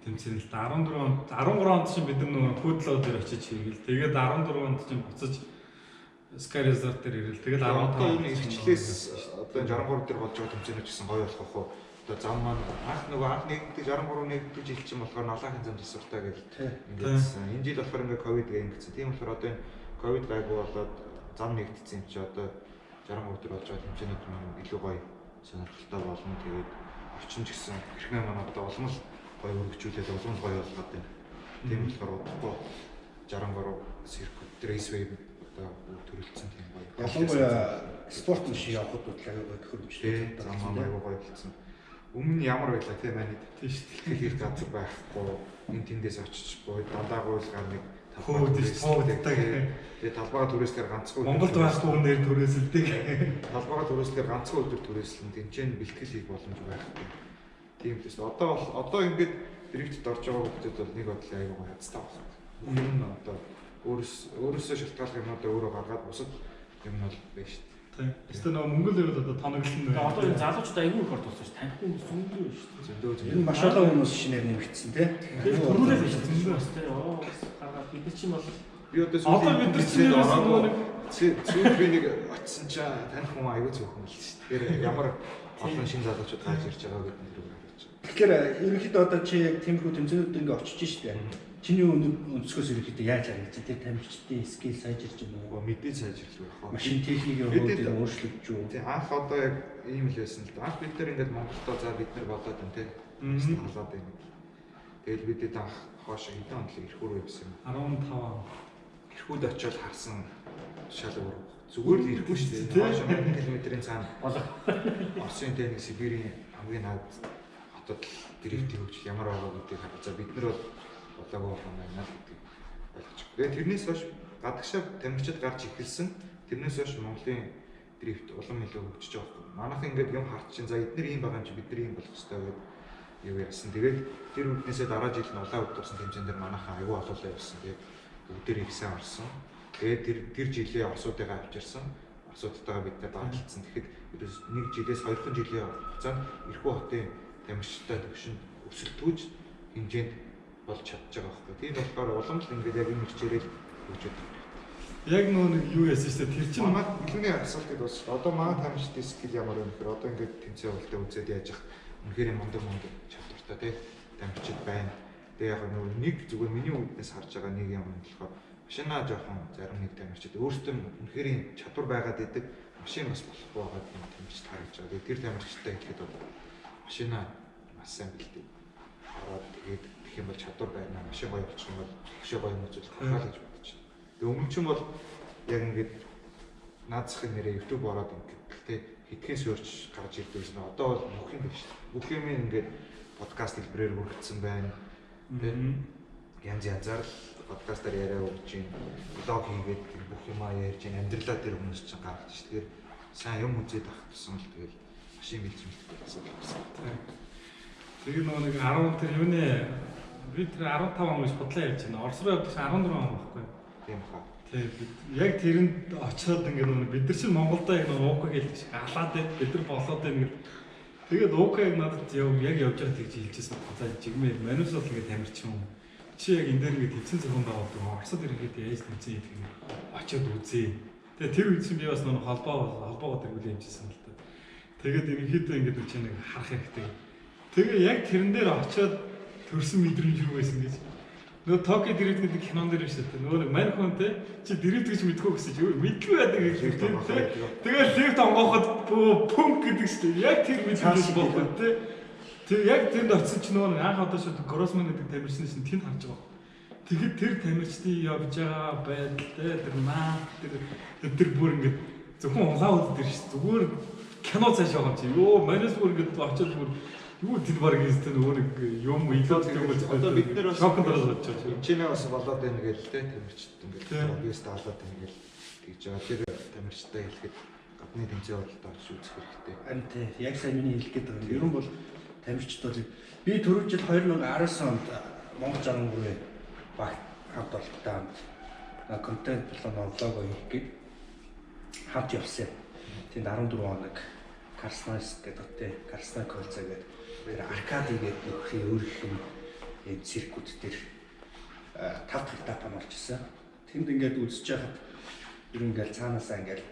тэмцээн л да 13 онд чинь бид нэг хөөдлөө дээр очиж хийгээл. Тэгээд 14 онд чинь буцаж Sky Resort дээр ирэл. Тэгээд 15 оны ихчлээс одоо 63 дээр болж байгаа тэмцээнүүд гэсэн гоё болох уу? Одоо зам маань анх нэгдэж 63 нэгдэж жил чинь болохоор налахын зам засвартай гэж ингэсэн. Энэ жил болохоор ингээ ковид гэх ингэсэн. Тийм болохоор одоо энэ ковид гайгүй болоод зам нэгдсэн юм чи одоо 63 дээр болж байгаа тэмцээнүүд маань илүү гоё сонирхолтой болно. Тэгээд орчин ч гэсэн хэрхэн маань одоо улам л гоё өргөжүүлээд улам л гоё болгоод байна. Тийм болохоор удахгүй 63 circuit raceway одоо төрөлцсөн тийм гоё. Ялангуяа спорт машин явахд бодлоо төхөөрөмжтэй. Зам маань аягүй гоё болсон. Өмнө ямар байлаа тийм байна тийм шүү дээ. Тэгэхээр газар байхгүй энэ тэндээс очихгүй дандаа гуйлгаар нэг тэгээд талбайгаа түрээслэхээр ганцхан Монголд байхгүй нэр түрээсэлдэг. Талбайгаа түрээслэхээр ганцхан өдөр түрээслэн тэнцэн бэлтгэл хийх боломж байхгүй. Тийм тест одоо ингээд дрифтэд орж байгаа хүмүүс бол нэг бодлоо аягүй гоё хацтай байна. Ер нь одоо өөрөөсөө шалтгааллах юмудаа өөрөө гаргаад бусад юм бол байна шүү дээ. Тийм. Эсвэл нөгөө Монгол байвал одоо тоноглон байна. Одоо энэ залуучууд аягүй их орж болсон шүү. Таних хүмүүс зөндөө шүү дээ. Зөндөө. Энэ маш олон хүмүүс шинээр нэмэгдсэн тийм. Төрүүлээ биш зөндөө бас тийм. Гаргаад бид чинь бол Би одоо бид нар чинь нэг сүүл би нэг очисон чинь таних хүн аягүй зөвхөн л шүү дээ. Тэгэхээр ямар олон шинэ залуучууд гарч ирж байгаа гэдэг нь хэрэг харагдаж байна. Тэгэхээр ерөнхийдөө одоо чи яг тиймэрхүү тэмцээнүүд ингээ очиж штэ. Чиний өнцгөөс ерөнхийдөө яаж харагдаж тийм тамирчдын скил сайжирч байна уу? Мэдээ сайжрлах байх. Машин техникийн хөвөлөд өөрчлөгдөж юу? Тийм анх одоо яг ийм л байсан л да. Анх бид нар ингээд Монголдоо за бид нар болоод байна тийм. Халаад байна. Тэгэл бидэд анх хоош хэдэн онд л ирхүүр байсан юм. 15. Ирхүүд очиод харсан шал өөр. Зүгээр л ирэхгүй шүү дээ. Хоош 1000 км-ийн цаана Оросын тэнэг Сибирийн хамгийн наад хотод дрифтийн хөгжил ямар байгаа гэдгийг хараад за бид нар бол болоогүй байна гэдэг ойлгочих. Тэгээд тэрнээс хойш гадагшаа тамирчид гарч эхэлсэн. Тэрнээс хойш Монголын дрифт улам илүү хөгжиж байгаа. Манайх ингээд юм харч чинь за эдгээр ийм байгаа юм чи бид нар ийм болох хэрэгтэй гэдэг юу яасан. Тэгээд тэр үднээсээ дараа жил нь улаан удирсан тэмцээн дээр манайхаа аюу олоолаа явсан. Тэгээд бүгдээр ихсэн орсон. Тэгээд тэр жилийн орсуудыгаа авчирсан. Орсуудтайгаа бид нар дааталцсан. Тэгэхэд нэг жилээс 2 жилийн хугацаанд Ирхүү хотын тамирчтай төвшин өсөлтгүйж хэмжээнд болж чадчих байгаа байхгүй. Тийм болохоор улам л ингээд яг энэ хичээрэл хөгжөөд байна. Яг нэг юу яасан шүү дээ. Тэр чинь манай илүүний асуултыг бас одоо манай тамирчдын скил ямар вэ гэхээр одоо ингээд тэмцээн болтой үзээд яаж явах үнэхээр мундаг чадвартай тий тамирчид байна. Тэгээ яг нэг зүгээр миний үднээс харж байгаа нэг юм болохоор машинаа жоохон зарим нэг тамирчид өөртөө үнэхээр чадвар байгаад идэг машин бас болохгүй байгаа юм тамирчид харагдаж байгаа. Тэгээ тэр тамирчтай ихэд бол машинаа маш сайн бэлдээ. Хараад тэгээд тэгэх юм бол чадвар байна. Машин гоё болчих юм бол хөшөө гоё нөхцөл гаргал гэж бодож байна. Тэгээ өмнө ч юм бол яг ингээд наацхын нэрээ YouTube ороод ингээд гэхдээ хэдхэн сөрч гарч ирдэг гэсэн. Одоо бол бүх юм биш. Бүх юм ингээд подкаст хэлбэрээр хүргэсэн байна. Тэгээд янзаар л подкастаар яриа өгч юм. Блог хийгээд бүх юмаа ярьж юм. Амьдралаа тэр хүмүүс чинь гаргаж ш. Тэгэхээр сайн юм үзээд авах гэсэн л тэгэл машин бэлтгэл гэсэн байсан. Тэгээ нэг 10 тэр юуны би тэр 15 он гэж бодлоо ярьж байна. Орос руу явдаг 14 он байхгүй. Тийм хаа. Тэгээ яг тэрэнд очиод ингээд бид нар чинь Монголдоо яг уука гэлдэг шиг алаад бид нар болоод байна гэл. Тэгээд уука надад яг явж байгаа гэж хэлжсэн. За жигмээ манус бол ингээд тамирч юм. Чи яг энэ дээр ингээд хэвцэн зөвхөн даавдаг. Оросод ирэхэд яаж тэмцэн хийдэг юм. Очиод үзье. Тэгээ тэр үед чинь би бас нэг холбоогоо тэргүүл юмжсэн л та. Тэгээд ерөнхийдөө ингээд үчи нэг харах хэрэгтэй. Тэгээ яг тэрэн дээр очиод төрсэн мэдрэмж юу байсан гэж. Нөгөө Токио дрифт гэдэг кинон дээр шүү дээ. Нөгөө нэг маньхон те чи дрифт гэж мэдгүй гэсэн чи мэдгүй байдаг гэж те. Тэгээ лифт онгооход пүнк гэдэг шүү дээ. Яг тэр мэдрэмж бохгүй те. Тэг яг тэнд очсон чи нөгөө анх одоо шууд Гроссман гэдэг тамирчин шин тэнд харж байгаа. Тэгэхэд тэр тамирчдын явж байгаа байдал те тэр маа тэр бүр ингээд зөвхөн улаан үд дээр шүү. Зүгээр кино цааш байгаа юм чи. Йоо манайс бүр ингээд очиод бүр юу тэр баг юм нөгөө нэг юм идээд юм одоо бид нэр бас шокнд ороод очиж байгаа. Чинээ бас болоод байна гээл те тамирчид ингээд объес таалаад байна гээл тэгж байгаа. Тэр тамирчтай хэлэхэд гадны тэмцээн бололтой очиж үзэх хэрэгтэй. Харин тий яг сайн миний хэлэх гээд байгаа. Ер нь бол тамирчид бол би түрүү жил 2019 онд Монгол 63-ийн багт хамт олонтой хамт контент болон влог хийх гээд хамт явсан. Тэнд 14 хоног Карснайс гэдэг тий Карснай Колца гэдэг тэр аркади гэдэг нөхрийн өөрийнх нь энэ циркүүд дээр 5 дахь этап амарч ирсэн. Тэнд ингээд үзэж байхад ер нь ингээл цаанаасаа ингээл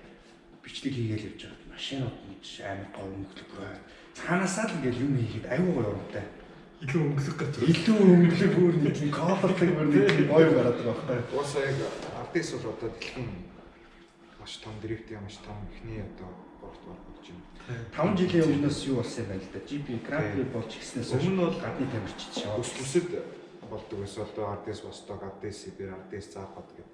бичлэг хийгээл явж байгаад машинууд нэг амар гоо өнгөлөг бүр цаанаасаа л ингээл юм хийгээд аюу гоо юмтай. илүү өнгөлөг гэж. Илүү өнгөлөг бүр нэг кофертлэг бүр нэг гоё гараад байгаа байхгүй. Уусаа яг артист бол одоо дэлхийн маш том дрифтийн маш том ихний одоо спорт болж байна. 5 жилийн өмнөөс юу болсон юм байна л да. GP Grand Prix болж гиснээс өмнө бол гадны тамирчид шаа. Бүсэд болдог байсан. Одоо артист Восток, артист Сибирь, артист Запад гэдэг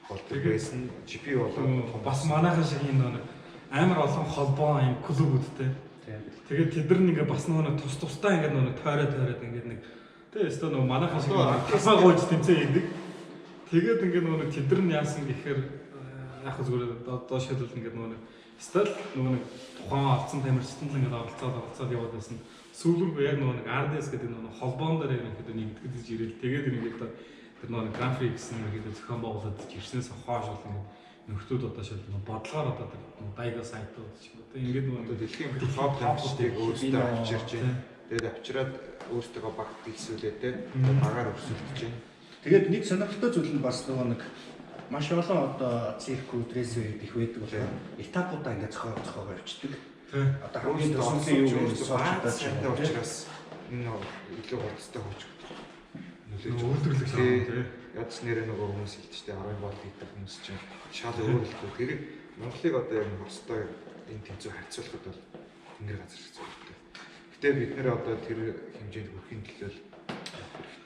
болдог байсан. GP болоод бас манайхан шиг энэ нэг амар олон холбоо юм клубүүдтэй. Тэгээд тэд нар ингээ бас нөгөө тусдаа ингээ нөгөө тойроод ингээ нэг тэгээ өстөө нөгөө манайхан шиг хасаа гооч тэмцээн хийдэг. Тэгээд ингээ нөгөө тэд нар нь яасан гэхээр яг зүгээр одоо шийдэл ингээ нөгөө стил нөгөө тухайн олцсон тамирчтанд л ингээ оролцоод яваад байсан. Сүүлрүү яг нөгөө RDS гэдэг нөгөө холбоон дээр ерөнхийдөө нэгтгэж ирэл тэгээд ингээ тэр нөгөө Grand Prix гэсэн ерөнхийдөө зохион байгуулалт ирснээс хойш бол ингээ нөхдүүд одоо шил бодлогоор одоо дайга сайтууд ч юм уу тийм ингээд нөгөө дэлхийн топ тамирчдыг өөрсдөө авчирч байна. Тэгээд авчираад өөрсдөө багт хэлсүүлээд те багаар өрсөлдөж байна. Тэгээд нэг сонирхолтой зүйл нь бас нөгөө нэг маш олон одоо циркүүд, рейсүүд их байдаг болохоор этапуудаа ингээд зохиогоо явчихдаг. Одоо хамгийн төсөөллийн юу гэж суултаа учраас энэ илүү хурцтай хөвч нөлөөж үйлдвэрлэх тийм ядч нэрээ нөгөө хүмүүс хэлдэг шүү дээ 10 бол хийдэг хүмүүс чинь шал өөрөлдөө тэрийг Монголыг одоо яг хостой энэ тэмцээн харьцуулахад бол тэнгэр газар хэцүү хэрэгтэй. Гэтэ бид нэр одоо тэр хэмжээнд хүрэхин төлөө хэрэгтэй.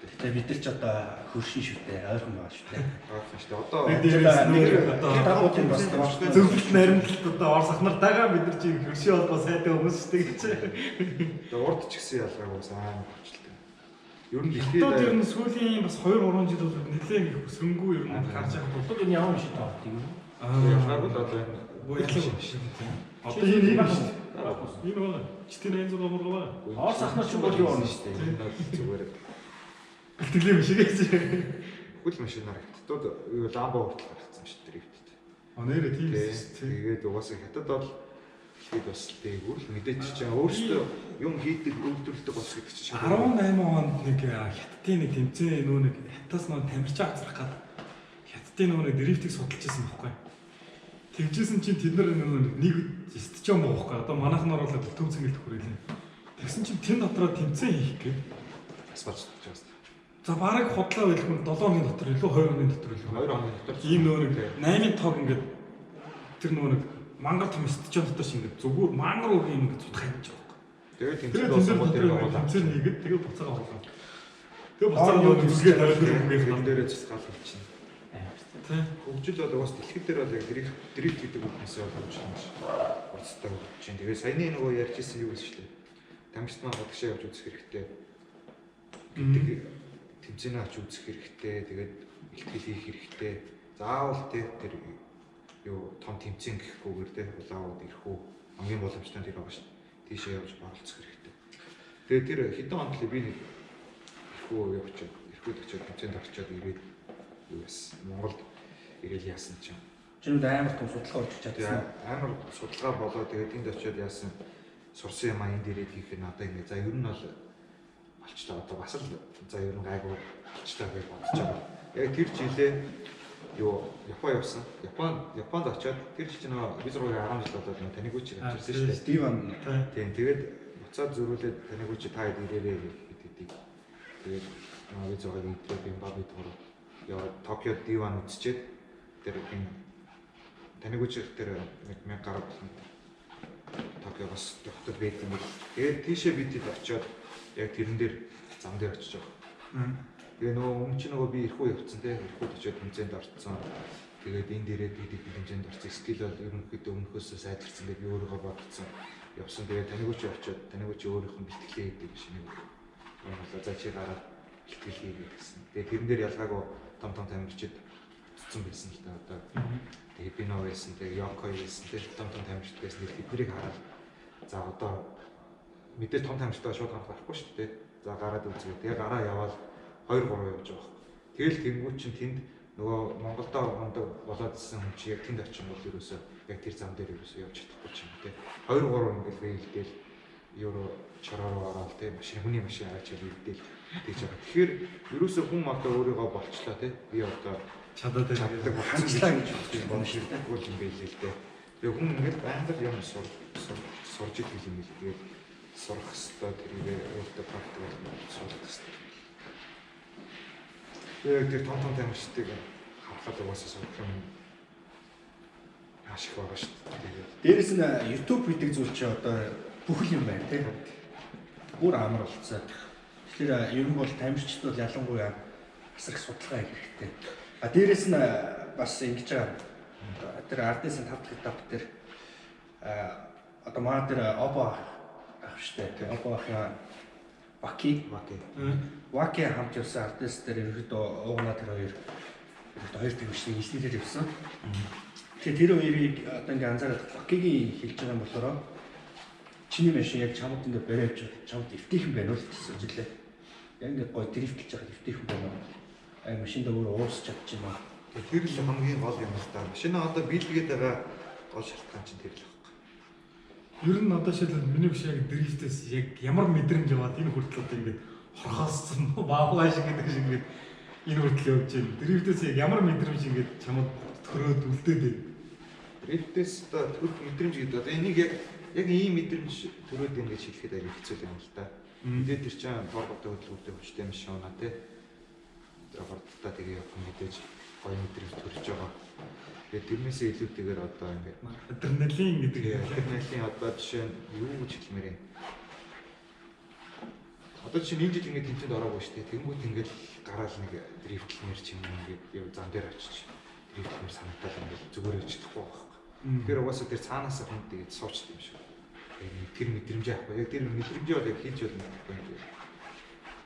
Тэгээ бид нар ч одоо хөршин шүтээ ойрхон байгаа шүү дээ. Ойрхон шүү дээ. Одоо нэг тагуудын бас зөвлөлт наримтлалт одоо Орос ахнартайгаа бид нар чинь хөршин холбоо сайтай хүмүүс шүү дээ гэж. Тэгээ урд ч гэсэн ялгаагүй сайн болчихлоо. Ер нь одоо ер нь сүүлийн бас 2-3 жил бол нэлээд их өсрөнгүү ер нь харж байгаа бол энэ ямар шиг тоо тийм үү? ялгаагүй л одоо энэ бодлого шиг тийм. Одоо энэ байна шүү дээ. Энэ байна. Читэн 800 мөргөө байна. Орос ахнаар ч бол юу орно шүү дээ. энэ зүгээр бэлтгэл юм шиг гэж. хөл машинаар хятадууд юу ламбо хүртэл гаргацсан шүү дээ дрифтэд. Нэрээ тийм тийм. Тэгээд угаасаа хятад бол хэд бас дээгүүр л мэдээж чинь өөрсдөө юм хийдэг өвдөлдөг бас гэдэг чинь 18 онд нэг хятадын нэг тэмцээн нөө нэг хятадас нөө тамирчаа авцрах гад хятадын нөө нэг дрифтийг судалж байсан байхгүй. Тэгжсэн чинь тэд нар нэг стечон боохгүй. Одоо манайхнаар бол төв цэнгэлт хүрээлээ. Тэгсэн чинь тэн дотроо тэмцээн хийх гээд бас болж байгаа. за бараг худлаа байлгүй 7 хоногийн дотор илүү 2 хоногийн дотор илүү 2 хоногийн дотор ийм нөө нэг 8-ын тоог ингээд тэр нөө нэг мангар том стечон дотор шиг ингээд зүгээр мангар үгийн юм ингээд судах юм жаа. тэгээд Тэгээд тэмцээн болсон дээр тэмцээн хийгээд тэгээд буцаага оруулаад. Тэгээд буцаага нөө зүсгээ тавиад энэ дээрээ цэцгал болчихно. тийм. Хөгжил бол уус дэлхийд дээр бол яг дрифт гэдэг үгнээсээ болж байна ш. Урцтай хөгжиж байна. Тэгээд саяны нөгөө ярьжсэн юу гэсэн шүү дээ. Тамирчид маань гадагшаа явж үзэх хэрэгтэй. Гэдэг тэмцээнээ авч үзэх хэрэгтэй. Тэгээд ихтгэл хийх хэрэгтэй. Заавал тэр юу том тэмцээн гэхгүйгээр те улаауд ирэх үү хамгийн боломжтой тэр байгаа ш. Тийшээ явж оролцох хэрэгтэй. Тэгээд тэр хэдэн онд л би ирэх үү явчих. Ирэх үү очиод тэмцээнд орчоод ирээд юу яасан. Монголд ирэл яасан чинь Чинүүд амар том судалгаа болж чадсан. амар судалгаа болоо тэгээд энд очиод яасан сурсан юм энэ дээрээ хийх нь одоо ингэ за ер нь бол болчтой одоо бас л за ер нь гайгүй болчтой гэж бодож байгаа. Яг тэр жилээ юу Япон явсан. Японд очиод тэр чинь нөгөө виз руугаа 10 жил болоод Танигучиг авчирсан шүү дээ. Стивен Тийм тэгээд буцаад зөрүүлээд Танигучи та хэд ирээрээ гэдэг. Тэгээд виз руугаа идээд Бимбабе төр яваад Токиод диван үзчихэд тэр энэ Танигучи тэр 1000 гаруй Токиогоос явахад байт юм. Тэгээд тийшээ бид хэд очиод яг тэрэн дээр зам дээр очиж байгаа. Тэгээ нөгөө чи нөгөө би ирэхгүй явцсан те ирэхгүй очиод хэмжээнд орцсон. Тэгээд энэ дээрээ бид хэмжээнд орсон. Скил бол ерөнхийдөө өмнөхөөсөө сайжирсан гэдэг би өөрийгөө бодсон. Явсан. Тэгээд Танигучи очиод Танигучи өөрийнх нь бэлтгэлээ гэдэг шинэ юм болоо за чи гараад бэлтгэл хийгээ гэсэн. Тэгээд тэрэн дээр ялгаагүй том тамирчид утсан байсан л да одоо. Тэгээд Бино байсан, тэгээд Йокой байсан, тэгээд том тамирчид байсан. Тэднийг хараад за одоо мэдээж том тамирчидаа шууд гарахгүй шүү дээ. За гараад үзье. Тэгээд гараа яваад 2-3 явж байгаа. Тэгэл тэнгуү чинь тэнд нөгөө Монголдоо ондог болоод ирсэн хүн чи яг тэнд очих бол ерөөсөө яг тэр зам дээр ерөөсөө явж чадахгүй ч юм те. 2-3 ингээл вэйлдэл евро чороор ороод те хүний машин аваач вэйлдэл тэгж байгаа. Тэгэхээр ерөөсөө хүн одоо өөрийгөө болчлоо те. Би одоо чаддаг хандлаа гэж бодсон ширдэггүй юм байлээ л дээ. Тэгээ хүн ингээд байнга юм сурж идэх юм л тэгээд сурах хэрэгтэй тэрийг өөртөө практикаар сурах хэрэгтэй. Яг тэр том тамирчдыг харахад угаасаа сурах юм ашиг байгаа шүү дээ. Дээрээс нь YouTube гэдэг зүйл чи одоо бүх юм байна тийм. Бүр амар болцсон. Тэгэхээр ер нь бол тамирчид бол ялангуяа асар их судалгаа хийх хэрэгтэй. Дээрээс нь бас ингэж байгаа. Тэр ардын тавтал этап дээр одоо маа тэр Обо ах штэ. Обо ах Ваки хамт явсан артист дээр ерөөдөө уугнаа тэр хоёр төвшний инженерээр явсан. Тэгэхээр тэр хоёрыг одоо ингээ анзаараад Вакигийн хэлж байгаа юм болохоор чиний машин яг чамд ингээ бариад чамд эвтэйхэн байна уу гэсэн жилээ. Яг ингээ гой дрифт гэж яхад эвтэйхэн байна уу? Машинд өөрөө уусч чадчихна. Тэр л хамгийн гол юм л да. Машинаа одоо биелгээд байгаа гол шалтгаан чинь тэр л байна. Ер нь одоо шилбэл миний биш яг дрифтээс яг ямар мэдрэмж яваад энэ хүртэл одоо ингээд хорхооссон баавгай шиг гэдэг шиг ингээд энэ хүртэл явж байна. Дрифтээс яг ямар мэдрэмж ингээд чамд төрөөд үлдээд байна. Дрифтээс одоо төрөх мэдрэмж гэдэг одоо энийг яг ийм мэдрэмж төрөөд ингэж хэлэхэд аяг хэцүү юм л да. Мэдээ тэр чинь борготой хөдөлгөөнтэй хүчтэй машин унаа тий. Тэр бордтой тэгээ явах мэдээж гоё мэдрэмж төрж байгаа. Тэгээд тэрнээсээ илүүтэйгээр одоо ингээд адреналин гэдэг адреналин одоо жишээ нь юу гэж хэлмээр юм. Одоо жишээ нь энэ жил ингээд тэмцээнд ороогүй шүү дээ. Тэнгүүд ингээд гараал нэг дрифтлмэр ч юм ингээд яв зам дээр очиж дрифтлмэр санагдаад ингээд зүгээр очихдаггүй байхгүй. Тэгэхээр угаасаа тэр цаанаас хүн тэгээд суучт юм шүү. Тэр мэдрэмж авахгүй. Яг тэр мэдрэмжээ бол яг хийж болно гэхгүй юм.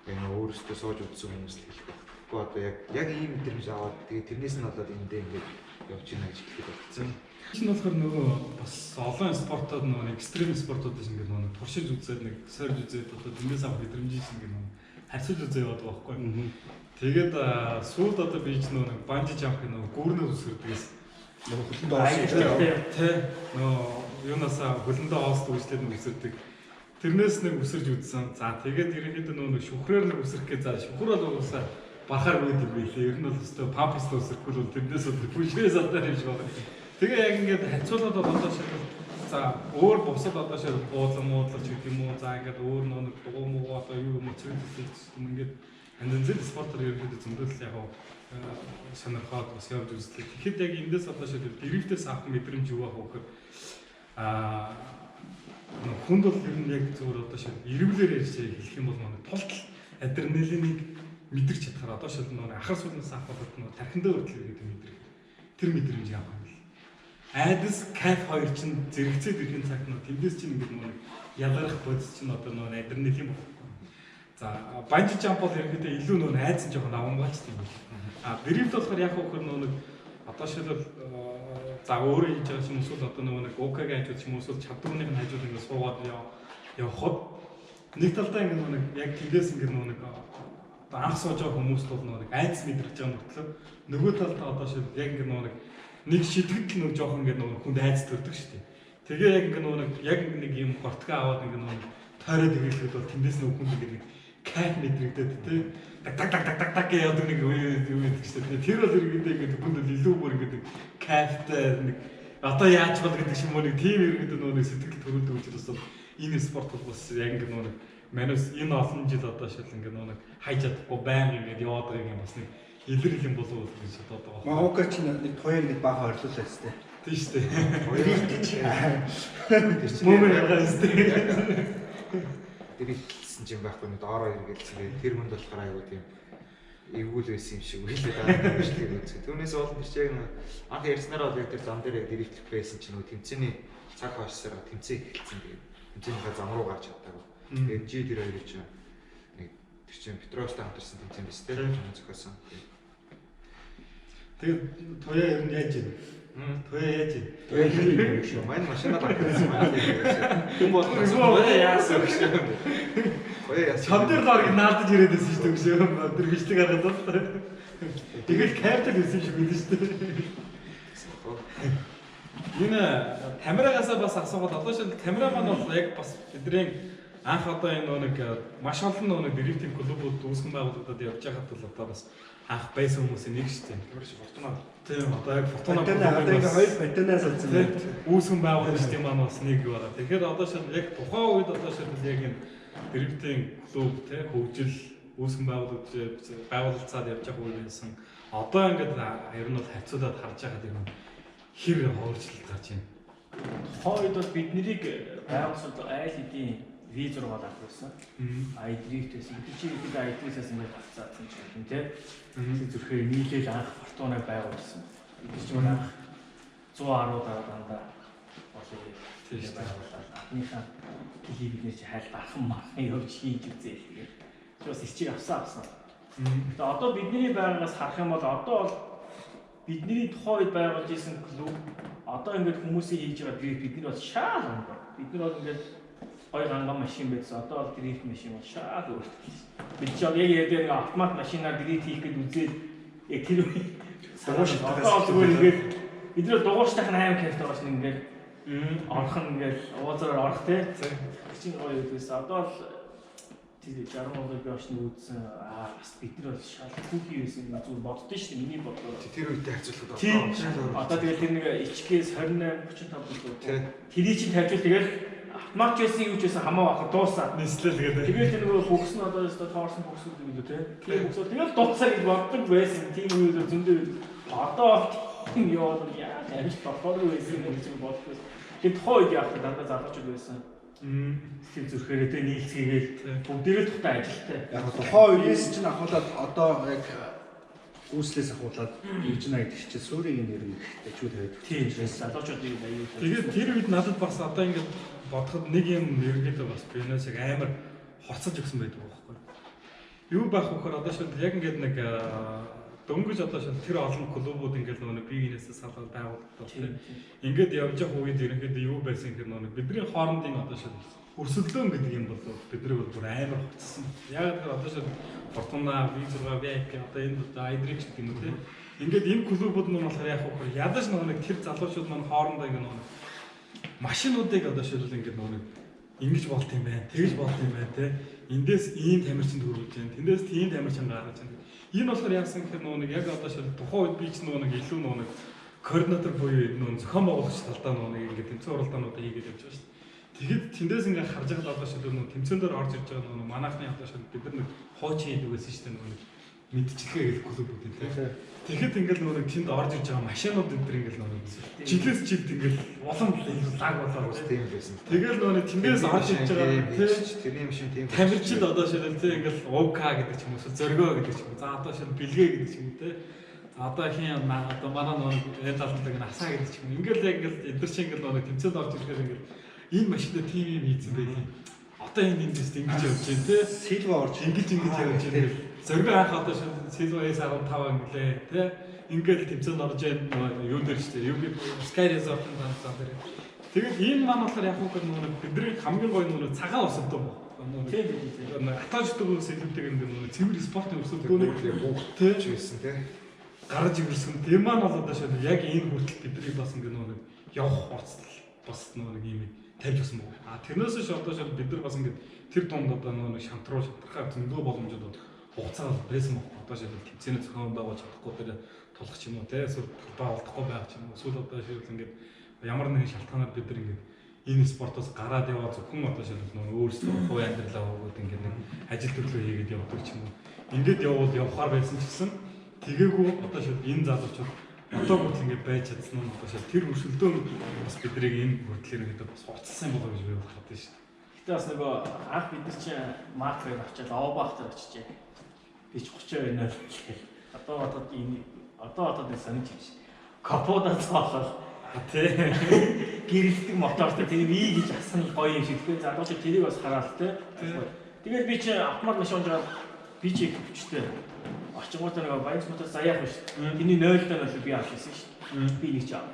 Тэгээд өөрөөсөө сууж үзсэн хүмүүс л хэлэх байх. Гэхдээ одоо яг ийм мэдрэмж аваад тэгээд тэрнээс нь болоод эндээ ингээд явж байна гэж хэлэхэд болцсон. Энэ болохоор нөгөө бас олон спортод нөгөө экстрим спортууд шиг ингээд нөгөө туршиж үзээд нэг сорж үзээд одоо тэндээс авах мэдрэмж шиг ингээд нөгөө харьцуулж үзээ яваад байгаа байхгүй. Тэгээд сүүлд одоо би ч нөгөө банжи жамп нөгөө гүүрнээ үсгэрдгээс нөгөө хөлөндөө оос тий нөгөө юунасаа хөлөндөө оос үүслээд нэг үсэрдэг. Тэрнээс нэг үсэрж үзсэн. За тэгээд ерөнхийдөө нөгөө шүхрээр нэг үсрэх гэж за шүхэр бол уусаа бахаар үед юм билээ. Ер нь бол өстой пампс үсрэхгүй бол тэрнээс бол бүшгээс алдаа юм шиг байна. Тэгээ яг ингээд хацуулаад одоо шилбэл за өөр бусад одоо шилбэл буудлан муудлаж гэх юм уу. За ингээд өөр нэг дугуй муу одоо юу юм цэвэрлэх юм ингээд андэн спортоор ерөнхийдөө зөндөл яг сонирхоод бас явж үзлээ. Тэгэхэд яг эндээс одоо шилбэл дрифтээс авах мэдрэмж юу байх вэ гэхээр хүнд бол ер нь яг зөвөр одоо шилбэл эргэлээр хэлэх юм бол манай тулт адреналиныг мэдэрч чадхаар одоо шил нэг ахар суулнаас авахад нэг тархиндаа хүртэл гэдэг мэдрэх. Тэр мэдрэмж авах юм бэл. Айдас кайф хоёр чинь зэрэгцээд ирэхин цагт нэг тэндээс чинь ингээд нэг ялгарх бодис чинь одоо нэг адреналин болохгүй. За банжи жамп бол ерөнхийдөө илүү нэг айдсан жоохон авамгаалчтай юм байна. Дрифт болохоор яг хөөр нэг одоо шилбэл за өөрөө хийж байгаа юм эсвэл одоо нэг ОК-г хажууд юм эсвэл чадварыг нь хажууд ингээд суугаад явхад нэг талдаа ингээд нэг яг тэндээс ингээд нэг анх сууж байгаа хүмүүст бол нэг айц мэдрэж байгаа мөртлөө нөгөө талдаа одоо шил яг ингэ нэг шитгэл нэг жоох ингэ хүнд айц төрдөг шүү дээ. Тэгээ яг ингэ яг нэг юм гортгоо аваад ингэ тойроод ирэхэд бол тэндээс нэг хүнд ингэ кайф мэдрэгдээд тий. Так гэж яадаг нэг юм байдаг шүү дээ. Тэр бол иргэдээ ингээд бүндэл илүү бүр ингээд кайфтай нэг одоо яаж бол гэдэг шиг мөн нэг тим иргэдээ нөгөө сэтгэл төрүүлдэг учраас энэ спорт бол бас яг ингээд нөгөө манус энэ олон жил одоо шил ингээд нөгөө хайж чадахгүй байнга ингээд яваад байгаа юм бас нэг илэрх юм болов уу гэж бодоод байгаа. Магука чи нэг туяаг нэг бага орлуулсан шүү дээ. Тийм шүү дээ. Тэр чинь Мөн байгаа шүү дээ. тэр ихсэн юм байхгүй нэг доороо эргэлцээ. Тэр хүнд болохоор айгуу тийм эвгүүл байсан юм шиг үлээд байгаа юм шиг үзээ. Түүнээс олон тэр чинь анх ярьснараа бол яг тэр зам дээр дэрэгдэх байсан чинь нөгөө тэмцээний цаг хойшсараа тэмцээг эхэлсэн. Тэгээд тэмцээнийхээ зам руу гарч чадаагүй. Тэгээд G тэр хоёрыг чинь нэг тэр чинь Петровстай хамтарсан тэмцээн биз дээ. Зохиосон. Тэгээд туяа ер нь яаж юм? Туяа яаж юм? Туяа хийх юм шүү. Манай машинаа багтсан маань юм болгосон. Туяа яасан гэж. Туяа яасан. Чам дээр лорыг наадаж ирээд байсан шүү дээ шүү. Тэр бичлэг хараад бол. Тэгэл кайфтай байсан шиг мэдэн шүү дээ. Энэ камерагаасаа бас асуугаад одоо шил камераман бол яг бас бидний анх одоо энэ нэг маш олон нэг дрифтинг клубүүд үүсгэн байгуулагдаад явж байхад бол одоо бас анх байсан хүмүүсийн нэг шүү дээ. Тэр шиг фортуна. Тийм одоо яг фортуна Одоо ингээ хоёр патенаас алдсан байна. үүсгэн байгуулагчдын маань бас нэг байгаа. Тэгэхээр одоо шил яг тухайн үед одоо шил яг энэ дрифтинг клуб те хөгжил үүсгэн байгуулагдаад явж байгаа үе байсан. Одоо ингээд ер нь бол хацуулаад харж байхад ер нь хэр хөрчлөлт гарч байна. Тухайн үед бол биднийг байгуулсад айл хэдийн V6 авах байсан. i3-ээс ихэд i3-ээс ингээд авцаасан юм тийм. Зүрхээр нийлээд анх фортунаг байгуулсан. Бид ч юм анх 110 дандаа болоо тийм байгууллаа. Анхныхаа гэлийг бид нэр чи хайл дархан мархан явж хийж үзээ тэгээд бас ирчиг авсан. Тэгээд одоо бидний байгаагаас харах юм бол одоо бол бидний тухайн үед байгуулж исэн клуб одоо ингээд хүмүүсийн хийж байгаа дрифт бид нар бол шаал оноо. Бид нар бол ингээд хоёр ганган машин байсан. Одоо бол дрифт машин бол шаал өөрчлөлт. Бид ч яг яг автомат машинаар дрифт хийх гээд үзээд яг тэр одоо зүгээр ингээд бид нар дугуйштайх нь аим кайфтай байгаа шин ингээд орох нь ингээд уузаар орох те. Чинь гоё байсан. Одоо л тэр 60 оноог би очны үзсэн бас бид нар бол шал хүүхий байсан юм зүгээр боддоо шүү дээ. Миний бодлоо. Тэр үедээ харьцуулахад Одоо тэгэл тэр нэг HK-с 28 35 билүү. Тэрийг чинь тавьж тэгэл автомат байсан юу ч байсан хамаа бахад дуусаад Нислэл гэдэг. тэгээд тэр нөгөө бокс нь одоо өстө тоорсон бокс үү гэдэг те. Тэр бокс тэгэл дуусаа гэж боддог байсан. Тийм үед зөндөө одоо тийм яваад яа гэж болохоор байсан гэж боддог. Тэр тухайн үед яг дандаа залгаж байсан. Тэр зүрхээрээ тэ нийлцгээгээл бүгдээрээ тухтай ажилттай. Яг тухайн үеэс чинь ахуулаад одоо яг үүслээс ахуулаад южна гэдэг чинь суурийн нэр нь дэжгүй тавиад. Тийм залуучуудын аюул. Тэгээд тэр үед надад бас одоо ингээд бодоход нэг юм нэргээд бас бинээс яг амар хорцож өгсөн байдаг байхгүй. Юу байх вэ гэхээр одоо шил яг ингээд нэг дөнгөж одоо шил тэр олон клубүүд ингээд нөгөө бигнээс салаад байгуулагдав. Ингээд явж явах үед ерөнхийдөө юу байсан гэхээр нөгөө бидний хоорондын одоо шил өрсөлдөөн гэдэг юм бол бидний бол бүр амар хоцсон. Яг тэр одоо шил Фортуна, V6, VIP одоо энэ i3 гэдэг юм үү те. Ингээд энэ клубүүд нь болохоор яг хөө ядаж нэг тэр залуучууд маань хоорондоо ингээд нэг машинуудыг одоо шилбэл ингээд нэг ингэж болт юм байна, тэгж болт юм байна те. Эндээс ийм тамирчин төрүүлж байна, тэндээс тийм тамирчин гаргаж байна. Энэ болохоор яасан гэхээр нэг яг одоо шил тухайн үед би ч нэг илүү нэг координатор буюу зохион байгуулагч талдаа нэг ингээд тэмцээн уралдаануудыг хийгээд явж байгаа шүү дээ. Тэгэхэд тэндээс ингээд харж байгаа одоо шил тэмцээн дээр орж ирж байгаа нэг манайхны одоо шил бид нар нэг хуучин хийдэг байсан шүү дээ нэг мэдчихээ гэх клубүүд тийм тийм. Тэгэхэд ингээд нэг тэнд орж ирж байгаа машинууд энэ төр ингээд нэг жилээс жилд ингээд улам лаг болоод тийм байсан. тэгэл нэг тэндээс орж ирж байгаа тийм тэрний машин тийм тамирчид одоо шилэл тийм ингээд УК гэдэг ч юм уу зөргөө гэдэг ч юм уу. За одоо шил бэлгээ гэдэг ч юм уу тийм. Одоо хин одоо манай нэг талтай насаа гэдэг ч юм уу. Ингээд яг ингээд эдгэр чинь ингээд нэг тэмцээнд орж ирэхээр ингээд энэ машинаа тийм юм хийсэн байх. Одоо энэ дэст ингэж явж байна те. Силва орж ингэж явж байна. Зөргөө анх одоо Силва S15 инглээ те. Ингээд тэмцээнд орж байна юу дээр ч те. Юу Sky Resort-ын ганцаар дээр. Тэгээд энэ маань болохоор яг үгүй нэг бидний хамгийн гоё нэг цагаан өсөлтөө байна. Тийм. Атаждаг сэлбэтэйг нэг цэвэр спортын өсөлтөө тийм ч байсан те. Гараж ирсэн. Тэр маань бол одоо яг энэ хүртэл бидний бас ингээд нэг явах хуцтал бас нэг юм тавьж өгсөн баг. Тэрнээс ш одоо шал бид нар бас ингээд тэр дунд одоо нэг шантрахаар зөндөө боломжууд хугацаа байсан баг. Одоо шал тэмцээний зохион байгуулж чадахгүй тэр тулах ч юм уу те эсвэл олдохгүй байх ч юм уу. Эсвэл одоо шил ингээд ямар нэгэн шалтгаанаар бид нар ингээд энэ спортоос гараад яваа зөвхөн одоо шил нөгөө өөрсдөө хувь амьдралаа өгөөд ингээд нэг ажил төрлөө хийгээд явдаг ч юм уу. Ингээд явахаар байсан ч гэсэн тэгээгүй одоо шил энэ залуучууд одоо хүртэл ингээд байж чадсан нь одоо шил тэр өршөлтөө бас биднийг энэ хүртэл ирэхэд бас хуцалсан болоо гэж би бодоход байна шүү. Гэтэ бас нөгөө анх бид нар чинь маркер авчаад овбахтар очижээ. Би ч 32 нөл гэх. Одоо энэ санаж байна. Капода цаалал тий гэрэлтэг мотортой тэр V гэж асан гоё юм шиг тий. За одоо ч тэрийг бас хараад тий. Тэгээд би чи автомат машин ундраад би чи хүчтэй. Очгоотоо нэг баяц мотор заяах биш. Тэний 0 тань бол би авчихсан шүү. Би нэг ч аа.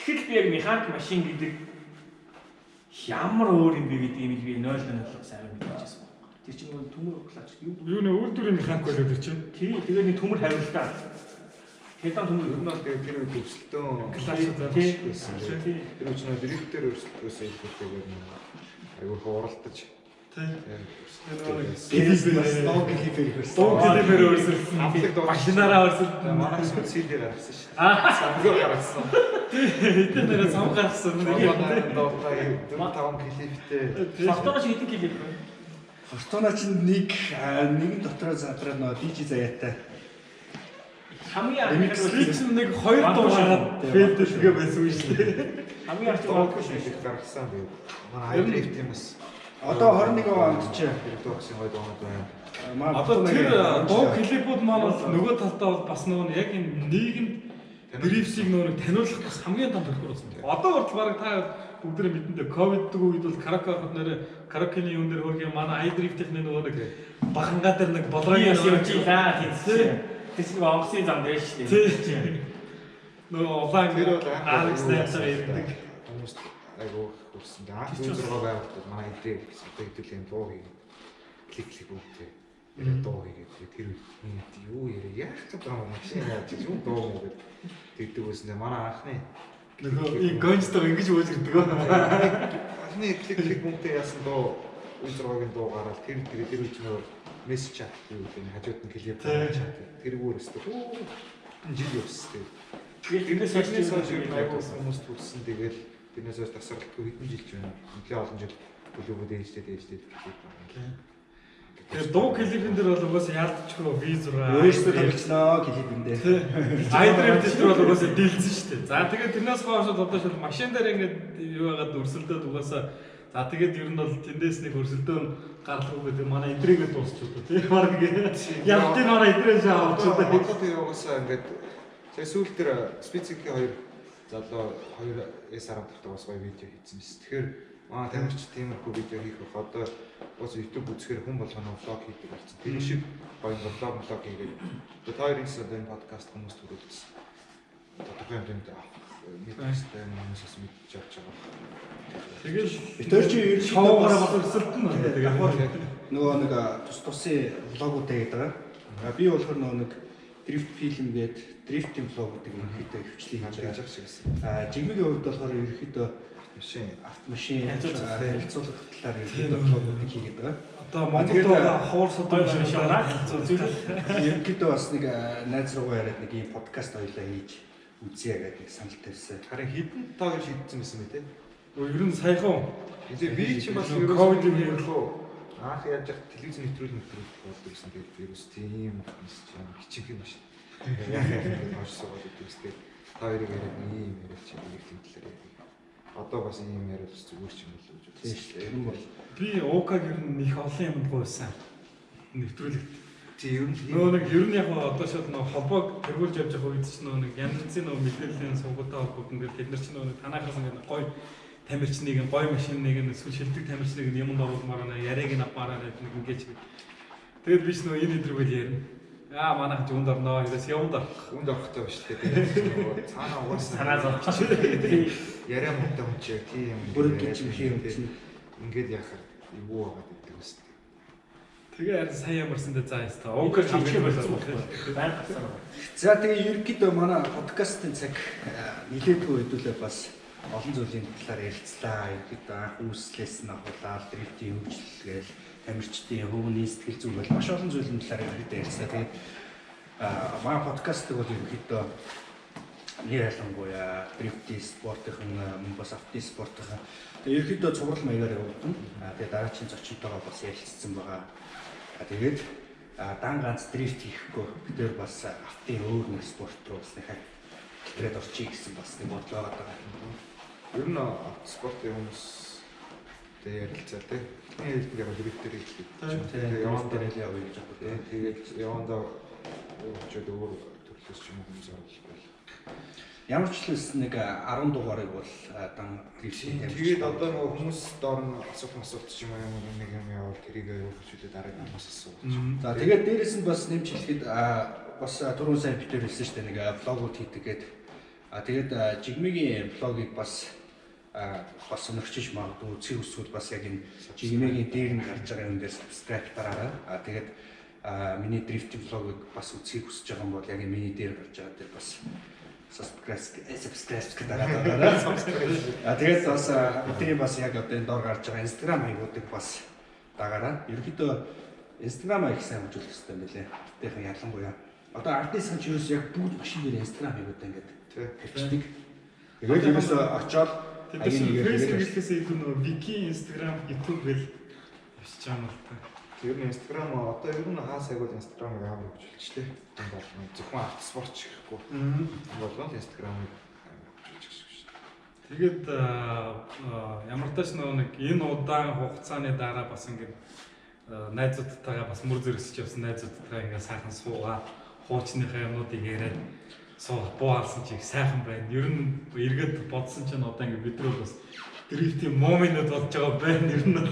Тэгэхэд би яг механик машин гэдэг ямар өөр юм бэ гэдэг юм би 0 тань бол сайн мэдчихсэн. Тэр чинь нөгөө төмөр клач юу нэ үйлдвэрийн механик болоод тэр чинь. Тэгээд нэг төмөр хариултаа. Хэдэн төмөр ер нь бол тэр үед өсөлтөө клач байсан. Тэр үуч нөө дрифтер өсөлтөөсөө илүүтэйгээр айгүй хуралдаж Стокилибер өрсөлдсөн. Машинаараа өрсөлдсөн. Манайс сэлээр гарсан шүү. Самгүй гарсан. Хэдэн нэрээ сам гарсан. Доотой 4-5 клиптэй. Фортуна чи хэдэн клип вэ? Фортуна чинь нэгэн дотроо задраа нөө DJ заяатай. Хамгийн анх Сличм нэг 2 дуу гараад фэлдэлгээ байсан юм шүү дээ. хамгийн анх Доотой шиг гарсан би. Манай дрифт юм бас. Одоо 21 онд ч дөрөвсөн гоё доонод байна. Одоо тэр дуу клипүүд маань бол нөгөө талдаа бол бас нөгөө яг энэ нийгэмд дрифтийг нөгөө таниулах бас хамгийн том төлбөр болсон. Одоо хүртэл баг та бүгдээ бидэндээ ковиддаг үед бол караоке нэр караокены юм дээр хөргөө манай iDrift-ийн нөгөө нэг багангаа дээр нэг болооны юм чи хаа хийсэн. Тэсний онгоцны зам дээр шүү дээ. нөгөө улаан Тэр бол Alex Nessa ирдэг. Хүмүүс айгуу хүрсэн. Анх 4 байгууллагад манай идэ гэсэн хэдүүл юм дуу хийгээд клик үүтэй. Тэр дуу хийгээд тэр үед юу яриа яах гэж байгаа юм машин яаж юм дуу хийгээд тэгдэг байсан. Манай анхны нөгөө и гонцтой ингэж ууж ирдэг. анхны клик үүтэй яасан дуу 4-гийн дуу гараад тэр үед нөр мессеж чат юу гэдэг нь хажууд нь клип чат тэрүүгээр өсдөг. Жил явсан. Тэгээд тэрнээс хойш хүмүүс төрсөн. Тэгээд тэрнээс хойш тасралтгүй хэдэн жил ч байна. Нэлээд олон жил бүлгүүд ээжтэй төрчихөв байна. Тэгээд дуу клипэн дээр бол угаасаа яалтчгүй V6 өөрөөсөө тавьчихнаа клипэн дээр. iDrift дээр бол угаасаа дийлсэн шүү дээ. За тэгээд тэрнээс хойш одоо шил машин дээр ингээд юу яагаад өрсөлдөөд угаасаа за тэгээд ер нь бол тэндээс нэг өрсөлдөөн гаргалгүй гэдэг манай энтрэгээ дуусчихлоо тийм баг ялтын манай энтрээ шаавч удаа Тэгээд угаасаа ингээд сая сүүл дээр спецификийн 2 залуу 2 S10 тавтаа бас гоё видео хийсэн биз. Тэгэхээр манай тамирч тиймэрхүү видео хийх бох одоо бас YouTube үзэхээр хүн болгоно влог хийдэг болсон. Тэр шиг гоё влог хийгээд одоо хоёрынс одоо энэ подкаст хүмүүс төрүүлсэн. Одоо тухайн хэмжээнд мэдээстэй хүмүүсээс мэдж авч байгаа. тэгэл Тэр чи ер нь шоугаараа бол өрсөлдөн байна. Тэгээд нөгөө нэг тусын влогуудаа гэдэг байгаа. Би болохоор нөгөө нэг дрифт фильм гээд дрифтинг влогуудыг ерөнхийдөө хвчлээ хийж байгаа гэсэн. Жигмигийн хувьд болохоор ерөнхийдөө автомашин харилцуулах талаар ерөнхийдөө влогуудыг хийгээд байгаа. одоо Монголд байгаа хуур содон шавнаа Ерөнхийдөө бас нэг найз руугаа яриад нэг юм подкаст хоёлаа хийж үзье гэдэг нэг санал тавьсан. Харин хідэн тоо гэж шийдсэн байсан мэт. ер нь саяхан Тэгээ би ч бас ковид юм анх яаж яг телевиз нэвтрүүлэг болдог гэсэн. Тэгээд вирус тийм юм хичээх юм шүү. Яг маш суугаад үзтээ. Та хоёрыг яриад ийм яриад чи нэг тийм талаар. Одоо бас ийм яриад зүгээр ч юм болов гэж үзсэн. Тийм бол би ОК-г ер нь их олон юм гойсан нэвтрүүлэгт. Тийм Нөгөө нэг ер нь яг одоо шууд нөгөө холбоог тэргүүлж явж байгаа үед ч нөгөө нэг янз бүрийн нөгөө мэдээллийн сувгуудаа холбоод ингээд тэд нар ч нөгөө танахаас ингээд гоё тамирчныг гоё машиныг эсвэл шилдэг тамирчныг юм оруулмаар байна яриаг нь авмаар байна нэг ингээд тэгээд би ч нөгөө энэ өдрүүл ярина. Аа манайх ч үнд орноо ерөөс яванд орох. үнд орохтой ба шүү дээ. Цаанаа угаасаа санаа зовчих. яриа муутай хүн чи тийм бүрэг гэж юм шиг юм. ингээд яхаар юу байгаа гэдэг үстэй. Тэгээ харин сайн ямарсан дэ заа яста. ОК хамгийн болсон байна. Баяр гасаа. За тэгээ ерөнхийдөө манай подкастын цаг нэлээдгүй хэдүүлээ бас олон зүйлийн талаар ярилцлаа. Ерхэд анх үүслээс нь ахуулаад дрифтийн хөгжил гээл тамирчдын хөвгний сэтгэл зүйн бол маш олон зүйлийн талаар ерхэд ярилцлаа. Тэгээд манай подкастыг бол ерөөхдөө ялангуяа дрифтийн спортын мөн бас авто спортын ерөөхдөө цуврал маягаар явуулсан. Тэгээд дараагийн зочинтойгоо бас ярилцсан байгаа. Тэгээд дан ганц дрифт хийхгүй бид бас автын өөр нэг спорт руу бас дахиад хэлээд орчих гэсэн бас нэг бодлоо байгаа. Ер нь спортын хүмүүс ярилцаа тий. Хэлбэг яг дрифт дээр хэлдэг. Тэгээд яваад дээр л явъя гэж боддог. Тэгээд явандаа ч өөр төрлөөс ч юм уу хүмүүс оруулах. Ямар ч хэлс нэг 10 дугаарыг бол дан дрифтийн тэгээд одоо нөгөө хүмүүс доор нь асуулт ч юм уу нэг юм явал тэрийг юу хүчтэй дараагийн хүмүүс асуух. За тэгээд дээрэс нь бас нэмж хэлэхэд бас түрүүн сайн битэр хэлсэн шүү дээ нэг блогууд хийдэг гэдэг. Тэгээд жигмигийн блогийг бас сонирхчих магадгүй цэг өсвөл бас яг энэ жигмигийн дээр нь гарч байгаа юм дээр subscribe дараарай. Тэгээд миний дрифтинг блогийг бас үзхийг хүсэж байгаа юм бол яг миний дээр гарч байгаа дээр бас subscribe дараарай. Тэгээд бас өдрийн бас яг одоо энэ доор гарч байгаа Instagram хаягуудыг бас дагаарай. Ерөнхийдөө Instagram их сайн хөгжүүлэх хэрэгтэй юм билээ. Тэхэн ялангуяа одоо артистын ч ерөөс яг бүгд машин дээр Instagram хаягуудаа ингээд тавьчихдаг. Тэгээд ерөөс очоод Facebook хэлхээс илүү нөгөө Wiki, Instagram, YouTube гэл явж байгаа юм л та. Тэр нь Instagram одоо ер нь хаа сайгууд Instagram-ыг аавар хөгжүүлчихлээ. Тийм бол зөвхөн авто спорт ч гэхгүй. Болгоно Instagram-ыг хөгжүүлчих шүү дээ. Тэгээд ямар тач нэг энэ удаан хугацааны дараа бас ингээд найзуудтайгаа бас мөр зэрэгсэж явсан найзуудтайгаа ингээд сайхан суугаад хуучныхаа юмнуудыг яриад бууалсан чи их сайхан байна. Ер нь эргээд бодсон чинь одоо ингээд бидрүү бас дрифтийн моментууд болж байгаа байна ер нь.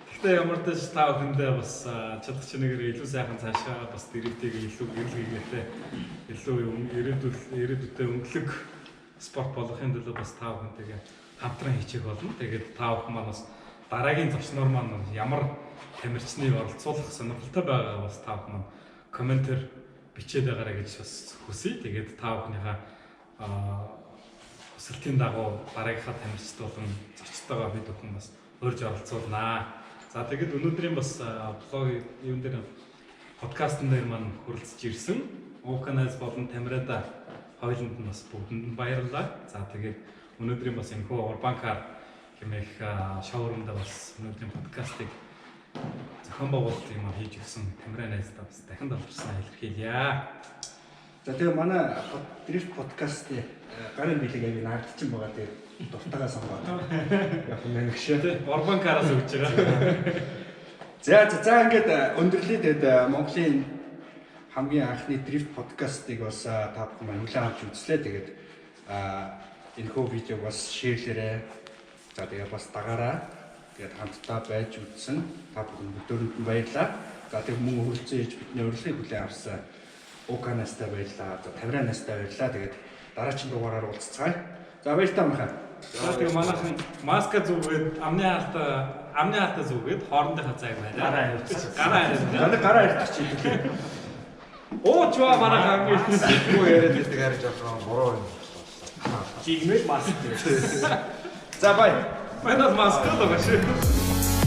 Гэхдээ ямар тач та бүхэндээ бас чадах чинээгээр илүү сайхан цаашаа бас дрифтийг илүү гэрэл хийгээтэй илүү ирээдүйдээ өнгөлөг спорт болгохын төлөө бас та бүхэнтэйгээ хамтран хийчих болно. Тэгээд та бүхэн маань бас дараагийн зочноор маань ямар тамирчныг оролцуулах сонирхолтой байгаа бас та бүхэн маань комментээр бичээд байгаарай гэж бас хүсье. Тэгээд та бүхнийхээ хүсэлтийн дагуу дараагийнхаа тамирчид болон зочдтойгоо бид бүхэн бас урьж оролцуулнаа. За тэгээд өнөөдрийн бас блог юун дээр подкастн дээр маань хүрэлцэж ирсэн. Уканаас болон Тамирада хоёуланд нь бас бүгдэнд баярлалаа. За тэгээд өнөөдрийн бас энэхүү Урбанкар хэмээх шоурумда бас өнөөдрийн подкастыг зохион байгуулалт юм хийж өгсөн Тамира найздаа бас дахин талархсан илэрхийлье. За тэгээ манай дрифт подкаст гарын билег яг наагдчихсан байгаа. Тэгээ дуртайгаа сонгоод яг нэг шээ Урбанкараас өгч байгаа. За ингээд өндөрлөө тэгээд Монголын хамгийн анхны дрифт подкастыг бас та бүхэн маань хүлээн авч үзлээ. Тэгээд энэхүү видеог бас шеэрлээрэй. За тэгээд бас дагаараа тэгээд хамтдаа байж үзсэн та бүхэн өдөрөнд нь баярлалаа. За тэгээд мөн хөлцөн ээж бидний урилгыг хүлээн авсан Уканастай баярлалаа. За Тамиранастай баярлалаа. Тэгээд дараагийн дугаараар уулзцгаая. За баярлалаа махаа. За тэгээд манайхан маска зүгээд амны хаалтаа зүгээд хоорондынхаа зайг бариа. Гараа ирчих. Оо чуа манайхан Юу яриад байдаг харж байгаа буруу юм. Жигмэл маск. За бай. Манай маска л байгаа шүү.